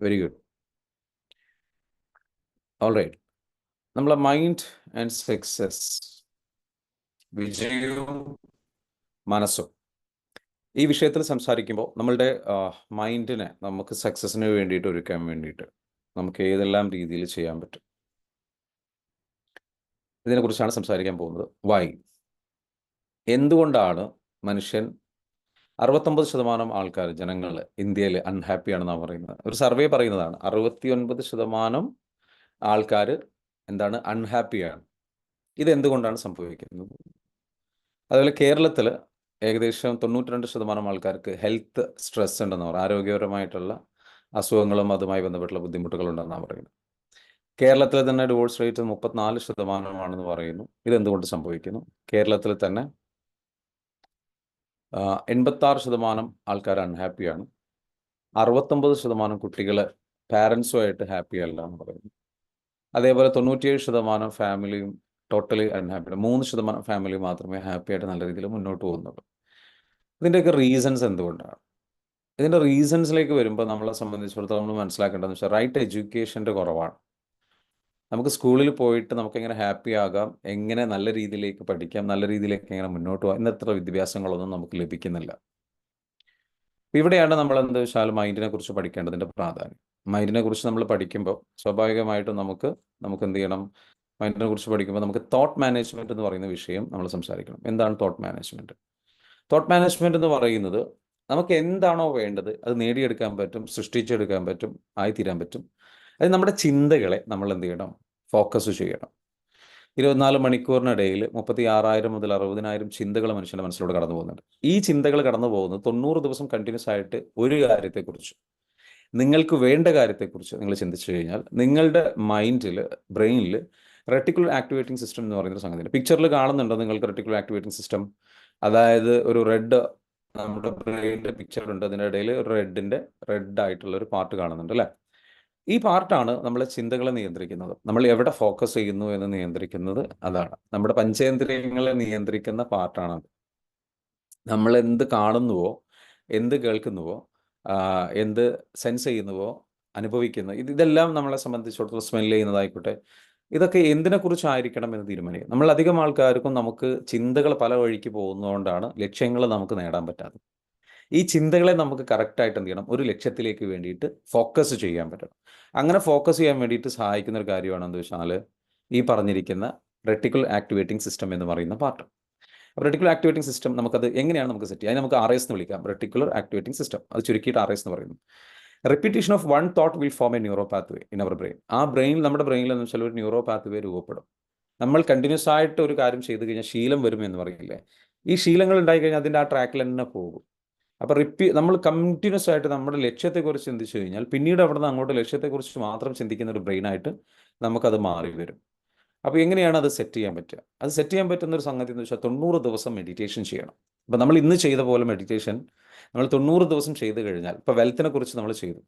Very good. All right. നമ്മളെ mind and success, വിജയവും മനസ്സും, ഈ വിഷയത്തിൽ സംസാരിക്കുമ്പോൾ നമ്മളുടെ മൈൻഡിനെ നമുക്ക് സക്സസിന് വേണ്ടിയിട്ട് ഒരുക്കാൻ വേണ്ടിയിട്ട് നമുക്ക് ഏതെല്ലാം രീതിയിൽ ചെയ്യാൻ പറ്റും, ഇതിനെക്കുറിച്ചാണ് സംസാരിക്കാൻ പോകുന്നത്. വൈ, എന്തുകൊണ്ടാണ് മനുഷ്യൻ 69% ആൾക്കാർ, ജനങ്ങൾ ഇന്ത്യയിൽ അൺഹാപ്പിയാണെന്നാണ് പറയുന്നത്. ഒരു സർവേ പറയുന്നതാണ് 69% ആൾക്കാർ എന്താണ് അൺഹാപ്പിയാണ്. ഇതെന്തുകൊണ്ടാണ് സംഭവിക്കുന്നത്? അതുപോലെ കേരളത്തിൽ ഏകദേശം 92% ആൾക്കാർക്ക് ഹെൽത്ത് സ്ട്രെസ് ഉണ്ടെന്ന് പറയും, ആരോഗ്യപരമായിട്ടുള്ള അസുഖങ്ങളും അതുമായി ബന്ധപ്പെട്ടുള്ള ബുദ്ധിമുട്ടുകളുണ്ടെന്നാണ് പറയുന്നത്. കേരളത്തിൽ തന്നെ ഡിവോഴ്സ് റേറ്റ് 34% പറയുന്നു. ഇതെന്തുകൊണ്ട് സംഭവിക്കുന്നു? കേരളത്തിൽ തന്നെ 86% ആൾക്കാർ അൺഹാപ്പിയാണ്. 69% കുട്ടികൾ പാരൻസുമായിട്ട് ഹാപ്പി അല്ല എന്ന് പറയുന്നു. അതേപോലെ 97% ഫാമിലിയും ടോട്ടലി അൺഹാപ്പിയാണ്. 3% ഫാമിലി മാത്രമേ ഹാപ്പി ആയിട്ട് നല്ല രീതിയിൽ മുന്നോട്ട് പോകുന്നുള്ളൂ. ഇതിൻ്റെയൊക്കെ റീസൺസ് എന്തുകൊണ്ടാണ്? ഇതിൻ്റെ റീസൺസിലേക്ക് വരുമ്പോൾ നമ്മളെ സംബന്ധിച്ചിടത്തോളം നമ്മൾ മനസ്സിലാക്കേണ്ടതെന്ന് വെച്ചാൽ റൈറ്റ് എഡ്യൂക്കേഷൻ്റെ കുറവാണ്. നമുക്ക് സ്കൂളിൽ പോയിട്ട് നമുക്കെങ്ങനെ ഹാപ്പി ആകാം, എങ്ങനെ നല്ല രീതിയിലേക്ക് പഠിക്കാം, നല്ല രീതിയിലേക്ക് എങ്ങനെ മുന്നോട്ട് പോകാം, ഇന്നത്ര വിദ്യാഭ്യാസങ്ങളൊന്നും നമുക്ക് ലഭിക്കുന്നില്ല. ഇവിടെയാണ് നമ്മൾ എന്താ വെച്ചാൽ മൈൻഡിനെ കുറിച്ച് പഠിക്കേണ്ടതിൻ്റെ പ്രാധാന്യം. മൈൻഡിനെ കുറിച്ച് നമ്മൾ പഠിക്കുമ്പോൾ സ്വാഭാവികമായിട്ടും നമുക്ക് എന്ത് ചെയ്യണം? മൈൻഡിനെ കുറിച്ച് പഠിക്കുമ്പോൾ നമുക്ക് തോട്ട് മാനേജ്മെൻറ്റ് എന്ന് പറയുന്ന വിഷയം നമ്മൾ സംസാരിക്കണം. എന്താണ് തോട്ട് മാനേജ്മെൻറ്റ്? തോട്ട് മാനേജ്മെൻറ്റ് എന്ന് പറയുന്നത് നമുക്ക് എന്താണോ വേണ്ടത് അത് നേടിയെടുക്കാൻ പറ്റും, സൃഷ്ടിച്ചെടുക്കാൻ പറ്റും, ആയിത്തീരാൻ പറ്റും. അത് നമ്മുടെ ചിന്തകളെ നമ്മൾ എന്ത് ചെയ്യണം? ഫോക്കസ് ചെയ്യണം. 24 മണിക്കൂറിനിടയിൽ 36,000 മുതൽ 60,000 ചിന്തകൾ മനുഷ്യൻ്റെ മനസ്സിലൂടെ കടന്നു പോകുന്നുണ്ട്. ഈ ചിന്തകൾ കടന്നു പോകുന്നത് 90 ദിവസം കണ്ടിന്യൂസ് ആയിട്ട് ഒരു കാര്യത്തെക്കുറിച്ച്, നിങ്ങൾക്ക് വേണ്ട കാര്യത്തെക്കുറിച്ച് നിങ്ങൾ ചിന്തിച്ചു കഴിഞ്ഞാൽ നിങ്ങളുടെ മൈൻഡിൽ, ബ്രെയിനിൽ റെട്ടിക്കുലർ ആക്ടിവേറ്റിംഗ് സിസ്റ്റം എന്ന് പറയുന്ന സംഗതിയുണ്ട്. പിക്ചറിൽ കാണുന്നുണ്ടോ നിങ്ങൾക്ക് റെട്ടിക്കുലർ ആക്ടിവേറ്റിംഗ് സിസ്റ്റം? അതായത് ഒരു റെഡ്, നമ്മുടെ ബ്രെയിനിൻ്റെ പിക്ചർ ഉണ്ട്, അതിൻ്റെ ഇടയിൽ ഒരു റെഡ് ആയിട്ടുള്ള ഒരു പാർട്ട് കാണുന്നുണ്ട് അല്ലേ? ഈ പാർട്ടാണ് നമ്മളെ ചിന്തകളെ നിയന്ത്രിക്കുന്നത്. നമ്മൾ എവിടെ ഫോക്കസ് ചെയ്യുന്നു എന്ന് നിയന്ത്രിക്കുന്നത് അതാണ്. നമ്മുടെ പഞ്ചേന്ദ്രിയങ്ങളെ നിയന്ത്രിക്കുന്ന പാർട്ടാണത്. നമ്മൾ എന്ത് കാണുന്നുവോ, എന്ത് കേൾക്കുന്നുവോ, എന്ത് സെൻസ് ചെയ്യുന്നുവോ, അനുഭവിക്കുന്നു, ഇതെല്ലാം നമ്മളെ സംബന്ധിച്ചിടത്തോളം സ്മെൽ ചെയ്യുന്നതായിക്കോട്ടെ, ഇതൊക്കെ എന്തിനെക്കുറിച്ചായിരിക്കണം എന്ന് തീരുമാനിക്കും. നമ്മൾ അധികം ആൾക്കാർക്കും നമുക്ക് ചിന്തകൾ പല വഴിക്ക് പോകുന്നതുകൊണ്ടാണ് ലക്ഷ്യങ്ങൾ നമുക്ക് നേടാൻ പറ്റാത്തത്. ഈ ചിന്തകളെ നമുക്ക് കറക്റ്റായിട്ട് എന്ത് ചെയ്യണം? ഒരു ലക്ഷ്യത്തിലേക്ക് വേണ്ടിയിട്ട് ഫോക്കസ് ചെയ്യാൻ പറ്റണം. അങ്ങനെ ഫോക്കസ് ചെയ്യാൻ വേണ്ടിയിട്ട് സഹായിക്കുന്ന ഒരു കാര്യമാണ് എന്താ വെച്ചാൽ ഈ പറഞ്ഞിരിക്കുന്ന റെട്ടിക്കുലർ ആക്ടിവേറ്റിംഗ് സിസ്റ്റം എന്ന് പറയുന്ന പാർട്ട്. റെട്ടിക്കുലർ ആക്ടിവേറ്റിംഗ് സിസ്റ്റം നമുക്കത് എങ്ങനെയാണ് നമുക്ക് സെറ്റ് ചെയ്യാം? അതിന് നമുക്ക് RS എന്ന് വിളിക്കാം, റെട്ടിക്കുലർ ആക്ടിവേറ്റിംഗ് സിസ്റ്റം. അത് ചുരുക്കിയിട്ട് RS എന്ന് പറയുന്നു. Repetition of one thought will form a neuro pathway in our brain. ആ ബ്രെയിൻ, നമ്മുടെ ബ്രെയിനിൽ എന്ന് വെച്ചാൽ ഒരു ന്യൂറോ പാത്ത് വേ രൂപപ്പെടും. നമ്മൾ കണ്ടിന്യൂസ് ആയിട്ട് ഒരു കാര്യം ചെയ്ത് കഴിഞ്ഞാൽ ശീലം വരും എന്ന് പറയില്ലേ? ഈ ശീലങ്ങൾ ഉണ്ടായി കഴിഞ്ഞാൽ അതിൻ്റെ ആ ട്രാക്കിൽ തന്നെ പോകും. അപ്പോൾ നമ്മൾ കണ്ടിന്യൂസ് ആയിട്ട് നമ്മുടെ ലക്ഷ്യത്തെക്കുറിച്ച് ചിന്തിച്ചു കഴിഞ്ഞാൽ പിന്നീട് അവിടെ നിന്ന് അങ്ങോട്ട് ലക്ഷ്യത്തെക്കുറിച്ച് മാത്രം ചിന്തിക്കുന്ന ഒരു ബ്രെയിനായിട്ട് നമുക്കത് മാറി വരും. അപ്പോൾ എങ്ങനെയാണ് അത് സെറ്റ് ചെയ്യാൻ പറ്റുക? അത് സെറ്റ് ചെയ്യാൻ പറ്റുന്ന ഒരു സംഗതി എന്ന് വെച്ചാൽ 90 ദിവസം മെഡിറ്റേഷൻ ചെയ്യണം. അപ്പോൾ നമ്മൾ ഇന്ന് ചെയ്ത പോലെ മെഡിറ്റേഷൻ നമ്മൾ 90 ദിവസം ചെയ്ത് കഴിഞ്ഞാൽ, ഇപ്പോൾ വെൽത്തിനെ കുറിച്ച് നമ്മൾ ചെയ്തു,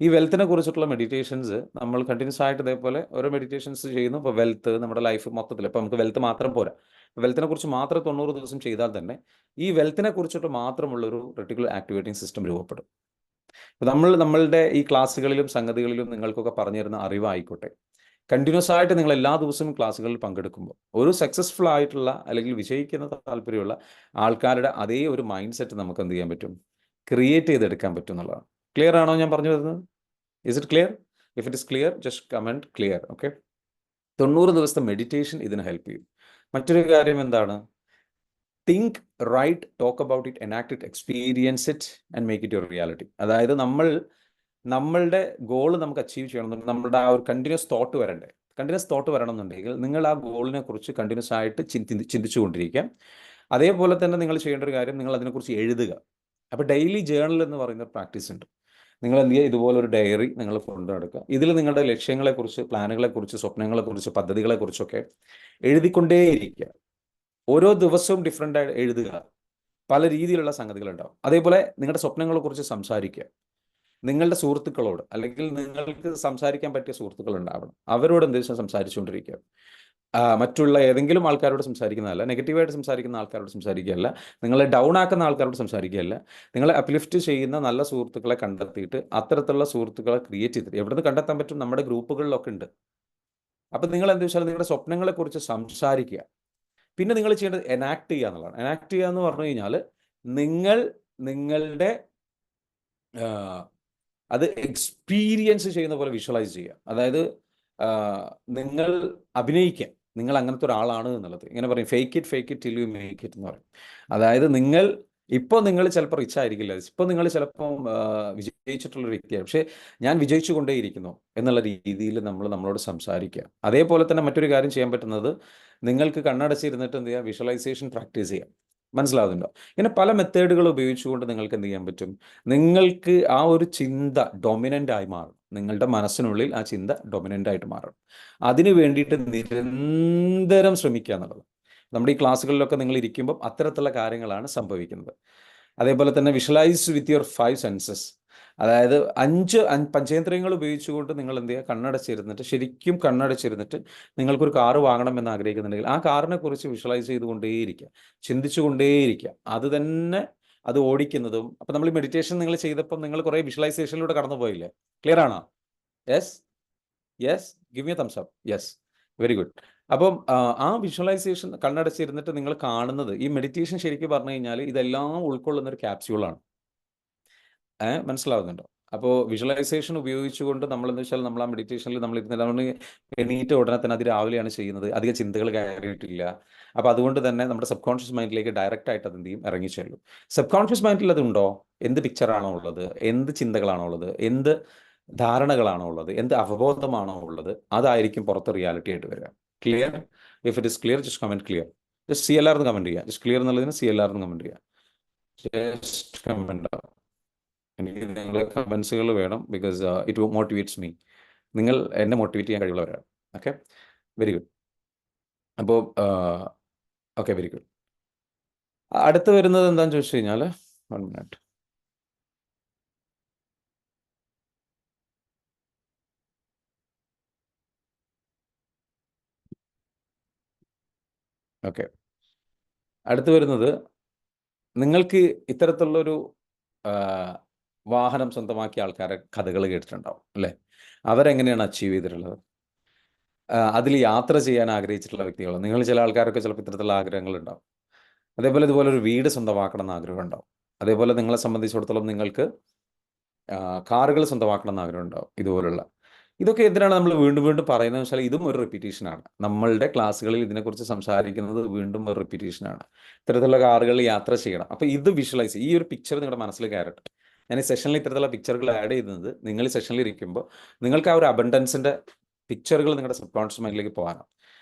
ഈ വെൽത്തിനെ കുറിച്ചിട്ടുള്ള മെഡിറ്റേഷൻസ് നമ്മൾ കണ്ടിന്യൂസ് ആയിട്ട് ഇതേപോലെ ഓരോ മെഡിറ്റേഷൻസ് ചെയ്യുന്നു. ഇപ്പോൾ വെൽത്ത്, നമ്മുടെ ലൈഫ് മൊത്തത്തിൽ, ഇപ്പോൾ നമുക്ക് വെൽത്ത് മാത്രം പോരാ, വെൽത്തിനെ കുറിച്ച് മാത്രം 90 ദിവസം ചെയ്താൽ തന്നെ ഈ വെൽത്തിനെ കുറിച്ചിട്ട് മാത്രമുള്ളൊരു റെട്ടിക്കുലർ ആക്ടിവേറ്റിംഗ് സിസ്റ്റം രൂപപ്പെടും. ഇപ്പോൾ നമ്മളുടെ ഈ ക്ലാസ്സുകളിലും സംഗതികളിലും നിങ്ങൾക്കൊക്കെ പറഞ്ഞു തരുന്ന അറിവായിക്കോട്ടെ, കണ്ടിന്യൂസ് ആയിട്ട് നിങ്ങൾ എല്ലാ ദിവസവും ക്ലാസ്സുകളിൽ പങ്കെടുക്കുമ്പോൾ ഒരു സക്സസ്ഫുൾ ആയിട്ടുള്ള അല്ലെങ്കിൽ വിജയിക്കുന്ന താല്പര്യമുള്ള ആൾക്കാരുടെ അതേ ഒരു മൈൻഡ് സെറ്റ് നമുക്ക് എന്ത് ചെയ്യാൻ പറ്റും? ക്രിയേറ്റ് ചെയ്തെടുക്കാൻ പറ്റും എന്നുള്ളതാണ്. ക്ലിയർ ആണോ ഞാൻ പറഞ്ഞു വരുന്നത്? Is it clear? If it is clear just comment clear. Okay, 90 ദിവസത്തെ മെഡിറ്റേഷൻ ഇതിന് ഹെൽപ്പ് ചെയ്യും. മറ്റൊരു കാര്യം എന്താണ്? Think, right, talk about it, enact it, experience it and make it your reality. അതായത് നമ്മളുടെ ഗോൾ നമുക്ക് അച്ചീവ് ചെയ്യണമെന്നുണ്ടെങ്കിൽ നമ്മുടെ ആ ഒരു കണ്ടിന്യൂസ് തോട്ട് വരണ്ടേ? കണ്ടിന്യൂസ് തോട്ട് വരണമെന്നുണ്ടെങ്കിൽ നിങ്ങൾ ആ ഗോളിനെ കുറിച്ച് കണ്ടിന്യൂസ് ആയിട്ട് ചിന്തിച്ചുകൊണ്ടിരിക്കുക. അതേപോലെ തന്നെ നിങ്ങൾ ചെയ്യേണ്ട ഒരു കാര്യം, നിങ്ങൾ അതിനെക്കുറിച്ച് എഴുതുക. അപ്പോൾ ഡെയിലി ജേർണൽ എന്ന് പറയുന്ന പ്രാക്ടീസ് ഉണ്ട്. നിങ്ങൾ എന്ത് ചെയ്യുക? ഇതുപോലൊരു ഡയറി നിങ്ങൾ കൊണ്ടു നടക്കുക. ഇതിൽ നിങ്ങളുടെ ലക്ഷ്യങ്ങളെക്കുറിച്ച്, പ്ലാനുകളെക്കുറിച്ച്, സ്വപ്നങ്ങളെക്കുറിച്ച്, പദ്ധതികളെക്കുറിച്ചൊക്കെ എഴുതിക്കൊണ്ടേയിരിക്കുക. ഓരോ ദിവസവും ഡിഫറെൻ്റ് ആയിട്ട് എഴുതുക. പല രീതിയിലുള്ള സംഗതികളുണ്ടാവും. അതേപോലെ നിങ്ങളുടെ സ്വപ്നങ്ങളെക്കുറിച്ച് സംസാരിക്കുക. നിങ്ങളുടെ സുഹൃത്തുക്കളോട്, അല്ലെങ്കിൽ നിങ്ങൾക്ക് സംസാരിക്കാൻ പറ്റിയ സുഹൃത്തുക്കൾ ഉണ്ടാവണം, അവരോട് എന്ത് വെച്ചാൽ സംസാരിച്ചുകൊണ്ടിരിക്കുക. മറ്റുള്ള ഏതെങ്കിലും ആൾക്കാരോട് സംസാരിക്കുന്നതല്ല, നെഗറ്റീവായിട്ട് സംസാരിക്കുന്ന ആൾക്കാരോട് സംസാരിക്കുകയല്ല, നിങ്ങളെ ഡൗൺ ആക്കുന്ന ആൾക്കാരോട് സംസാരിക്കുകയല്ല, നിങ്ങളെ അപ്ലിഫ്റ്റ് ചെയ്യുന്ന നല്ല സുഹൃത്തുക്കളെ കണ്ടെത്തിയിട്ട് അത്തരത്തിലുള്ള സുഹൃത്തുക്കളെ ക്രിയേറ്റ് ചെയ്തിട്ട് എവിടെ നിന്ന് കണ്ടെത്താൻ പറ്റും? നമ്മുടെ ഗ്രൂപ്പുകളിലൊക്കെ ഉണ്ട്. അപ്പം നിങ്ങൾ എന്താ വെച്ചാൽ നിങ്ങളുടെ സ്വപ്നങ്ങളെക്കുറിച്ച് സംസാരിക്കുക. പിന്നെ നിങ്ങൾ ചെയ്യേണ്ടത് എനാക്ട് ചെയ്യുക എന്നുള്ളതാണ്. എനാക്ട് ചെയ്യുക എന്ന് പറഞ്ഞു കഴിഞ്ഞാൽ നിങ്ങൾ നിങ്ങളുടെ അത് എക്സ്പീരിയൻസ് ചെയ്യുന്ന പോലെ വിഷ്വലൈസ് ചെയ്യുക. അതായത് നിങ്ങൾ അഭിനയിക്കുക നിങ്ങൾ അങ്ങനത്തെ ഒരാളാണ് എന്നുള്ളത്. ഇങ്ങനെ പറയും, fake it till you make it എന്ന് പറയും. അതായത് ഇപ്പോൾ നിങ്ങൾ ചിലപ്പോൾ റിച്ച് ആയിരിക്കില്ല, ഇപ്പോൾ നിങ്ങൾ ചിലപ്പോൾ വിജയിച്ചിട്ടുള്ളൊരു വ്യക്തിയാണ്, പക്ഷേ ഞാൻ വിജയിച്ചു കൊണ്ടേയിരിക്കുന്നു എന്നുള്ള രീതിയിൽ നമ്മളോട് സംസാരിക്കുക. അതേപോലെ തന്നെ മറ്റൊരു കാര്യം ചെയ്യാൻ പറ്റുന്നത്, നിങ്ങൾക്ക് കണ്ണടച്ചിരുന്നിട്ട് എന്ത് ചെയ്യുക, വിഷ്വലൈസേഷൻ പ്രാക്ടീസ് ചെയ്യാം. മനസ്സിലാവുന്നുണ്ടോ? ഇങ്ങനെ പല മെത്തേഡുകൾ ഉപയോഗിച്ചുകൊണ്ട് നിങ്ങൾക്ക് എന്ത് ചെയ്യാൻ പറ്റും, നിങ്ങൾക്ക് ആ ഒരു ചിന്ത ഡൊമിനൻ്റ് ആയി മാറും. നിങ്ങളുടെ മനസ്സിനുള്ളിൽ ആ ചിന്ത ഡൊമിനൻ്റ് ആയിട്ട് മാറും. അതിനു വേണ്ടിയിട്ട് നിരന്തരം ശ്രമിക്കുക എന്നുള്ളത്. നമ്മുടെ ഈ ക്ലാസ്സുകളിലൊക്കെ നിങ്ങൾ ഇരിക്കുമ്പോൾ അത്തരത്തിലുള്ള കാര്യങ്ങളാണ് സംഭവിക്കുന്നത്. അതേപോലെ തന്നെ വിഷ്വലൈസ് വിത്ത് യുവർ 5 സെൻസസ്. അതായത് 5 പഞ്ചേന്ദ്രിയങ്ങൾ ഉപയോഗിച്ചുകൊണ്ട് നിങ്ങൾ എന്ത് ചെയ്യുക, കണ്ണടച്ചിരുന്നിട്ട്, ശരിക്കും കണ്ണടച്ചിരുന്നിട്ട് നിങ്ങൾക്കൊരു കാറ് വാങ്ങണം എന്ന് ആഗ്രഹിക്കുന്നുണ്ടെങ്കിൽ ആ കാറിനെ കുറിച്ച് വിഷ്വലൈസ് ചെയ്തുകൊണ്ടേയിരിക്കുക, ചിന്തിച്ചുകൊണ്ടേയിരിക്കുക. അത് തന്നെ അത് ഓടിക്കുന്നതും. അപ്പം നമ്മൾ മെഡിറ്റേഷൻ നിങ്ങൾ ചെയ്തപ്പം നിങ്ങൾ കുറേ വിഷ്വലൈസേഷനിലൂടെ കടന്നു പോയില്ലേ? ക്ലിയർ ആണോ? Yes yes, give me a thumbs up. Yes, very good. അപ്പം ആ വിഷ്വലൈസേഷൻ കണ്ണടച്ചിരുന്നിട്ട് നിങ്ങൾ കാണുന്നത്, ഈ മെഡിറ്റേഷൻ ശരിക്കും പറഞ്ഞു കഴിഞ്ഞാൽ ഇതെല്ലാം ഉൾക്കൊള്ളുന്ന ഒരു ക്യാപ്സ്യൂളാണ്. മനസ്സിലാവുന്നുണ്ടോ? അപ്പോൾ വിഷ്വലൈസേഷൻ ഉപയോഗിച്ചുകൊണ്ട് നമ്മളെന്ന് വെച്ചാൽ നമ്മൾ ആ മെഡിറ്റേഷനിൽ നമ്മൾ എണീറ്റ ഉടനെ തന്നെ അത് രാവിലെയാണ് ചെയ്യുന്നത്, അധികം ചിന്തകൾ കയറിയിട്ടില്ല. അപ്പോൾ അതുകൊണ്ട് തന്നെ നമ്മുടെ സബ് കോൺഷ്യസ് മൈൻഡിലേക്ക് ഡയറക്റ്റ് ആയിട്ട് അത് എന്ത് ചെയ്യും, ഇറങ്ങിച്ചെല്ലും. സബ് കോൺഷ്യസ് മൈൻഡിൽ അതുണ്ടോ? എന്ത് പിക്ചറാണോ ഉള്ളത്, എന്ത് ചിന്തകളാണോ ഉള്ളത്, എന്ത് ധാരണകളാണോ ഉള്ളത്, എന്ത് അവബോധമാണോ ഉള്ളത്, അതായിരിക്കും പുറത്ത് റിയാലിറ്റി ആയിട്ട് വരിക. Clear? If it is clear, just comment clear. Just CLR എന്ന് കമൻറ്റ് ചെയ്യുക. ജസ്റ്റ് ക്ലിയർ എന്നുള്ളതിന് CLR എന്ന് കമൻറ്റ് ചെയ്യുക. Just comment. എനിക്ക് നിങ്ങളുടെ കമൻസുകൾ വേണം, ബിക്കോസ് ഇറ്റ് മോട്ടിവേറ്റ്സ് മീ. നിങ്ങൾ എന്നെ മോട്ടിവേറ്റ് ചെയ്യാൻ കഴിവുള്ളവരാണ്. Okay, very good. അപ്പോൾ ഓക്കെ, വെരി ഗുഡ്. അടുത്ത് വരുന്നത് എന്താണെന്ന് ചോദിച്ചു കഴിഞ്ഞാൽ, 1 മിനിറ്റ്. ഓക്കെ, അടുത്ത് വരുന്നത്, നിങ്ങൾക്ക് ഇത്തരത്തിലുള്ളൊരു വാഹനം സ്വന്തമാക്കിയ ആൾക്കാരെ കഥകൾ കേട്ടിട്ടുണ്ടാവും അല്ലേ? അവരെങ്ങനെയാണ് അച്ചീവ് ചെയ്തിട്ടുള്ളത്? അതിൽ യാത്ര ചെയ്യാൻ ആഗ്രഹിച്ചിട്ടുള്ള വ്യക്തികൾ, നിങ്ങൾ ചില ആൾക്കാരൊക്കെ ചിലപ്പോൾ ഇത്തരത്തിലുള്ള ആഗ്രഹങ്ങളുണ്ടാവും. അതേപോലെ ഇതുപോലെ ഒരു വീട് സ്വന്തമാക്കണം എന്ന് ആഗ്രഹം ഉണ്ടാവും. അതേപോലെ നിങ്ങളെ സംബന്ധിച്ചിടത്തോളം നിങ്ങൾക്ക് കാറുകൾ സ്വന്തമാക്കണം എന്ന് ആഗ്രഹം ഉണ്ടാവും. ഇതൊക്കെ എന്തിനാണ് നമ്മൾ വീണ്ടും വീണ്ടും പറയുന്നത് വെച്ചാൽ, ഇതും ഒരു റിപ്പീറ്റേഷനാണ്. നമ്മളുടെ ക്ലാസ്സുകളിൽ ഇതിനെക്കുറിച്ച് സംസാരിക്കുന്നത് വീണ്ടും ഒരു റിപ്പീറ്റേഷനാണ്. ഇത്തരത്തിലുള്ള കാറുകളിൽ യാത്ര ചെയ്യണം. അപ്പോൾ ഇത് വിഷ്വലൈസ്, ഈ ഒരു പിക്ചർ നിങ്ങളുടെ മനസ്സിൽ കയറട്ടെ. ഞാൻ ഈ സെഷനിൽ ഇത്തരത്തിലുള്ള പിക്ചറുകൾ ആഡ് ചെയ്യുന്നത്, നിങ്ങൾ ഈ സെഷനിൽ ഇരിക്കുമ്പോൾ നിങ്ങൾക്ക് ആ ഒരു അബണ്ടൻസിൻ്റെ പിക്ചറുകൾ നിങ്ങളുടെ സബ് കോൺഷ്യസ് മൈൻഡിലേക്ക് പോകാനാണ്.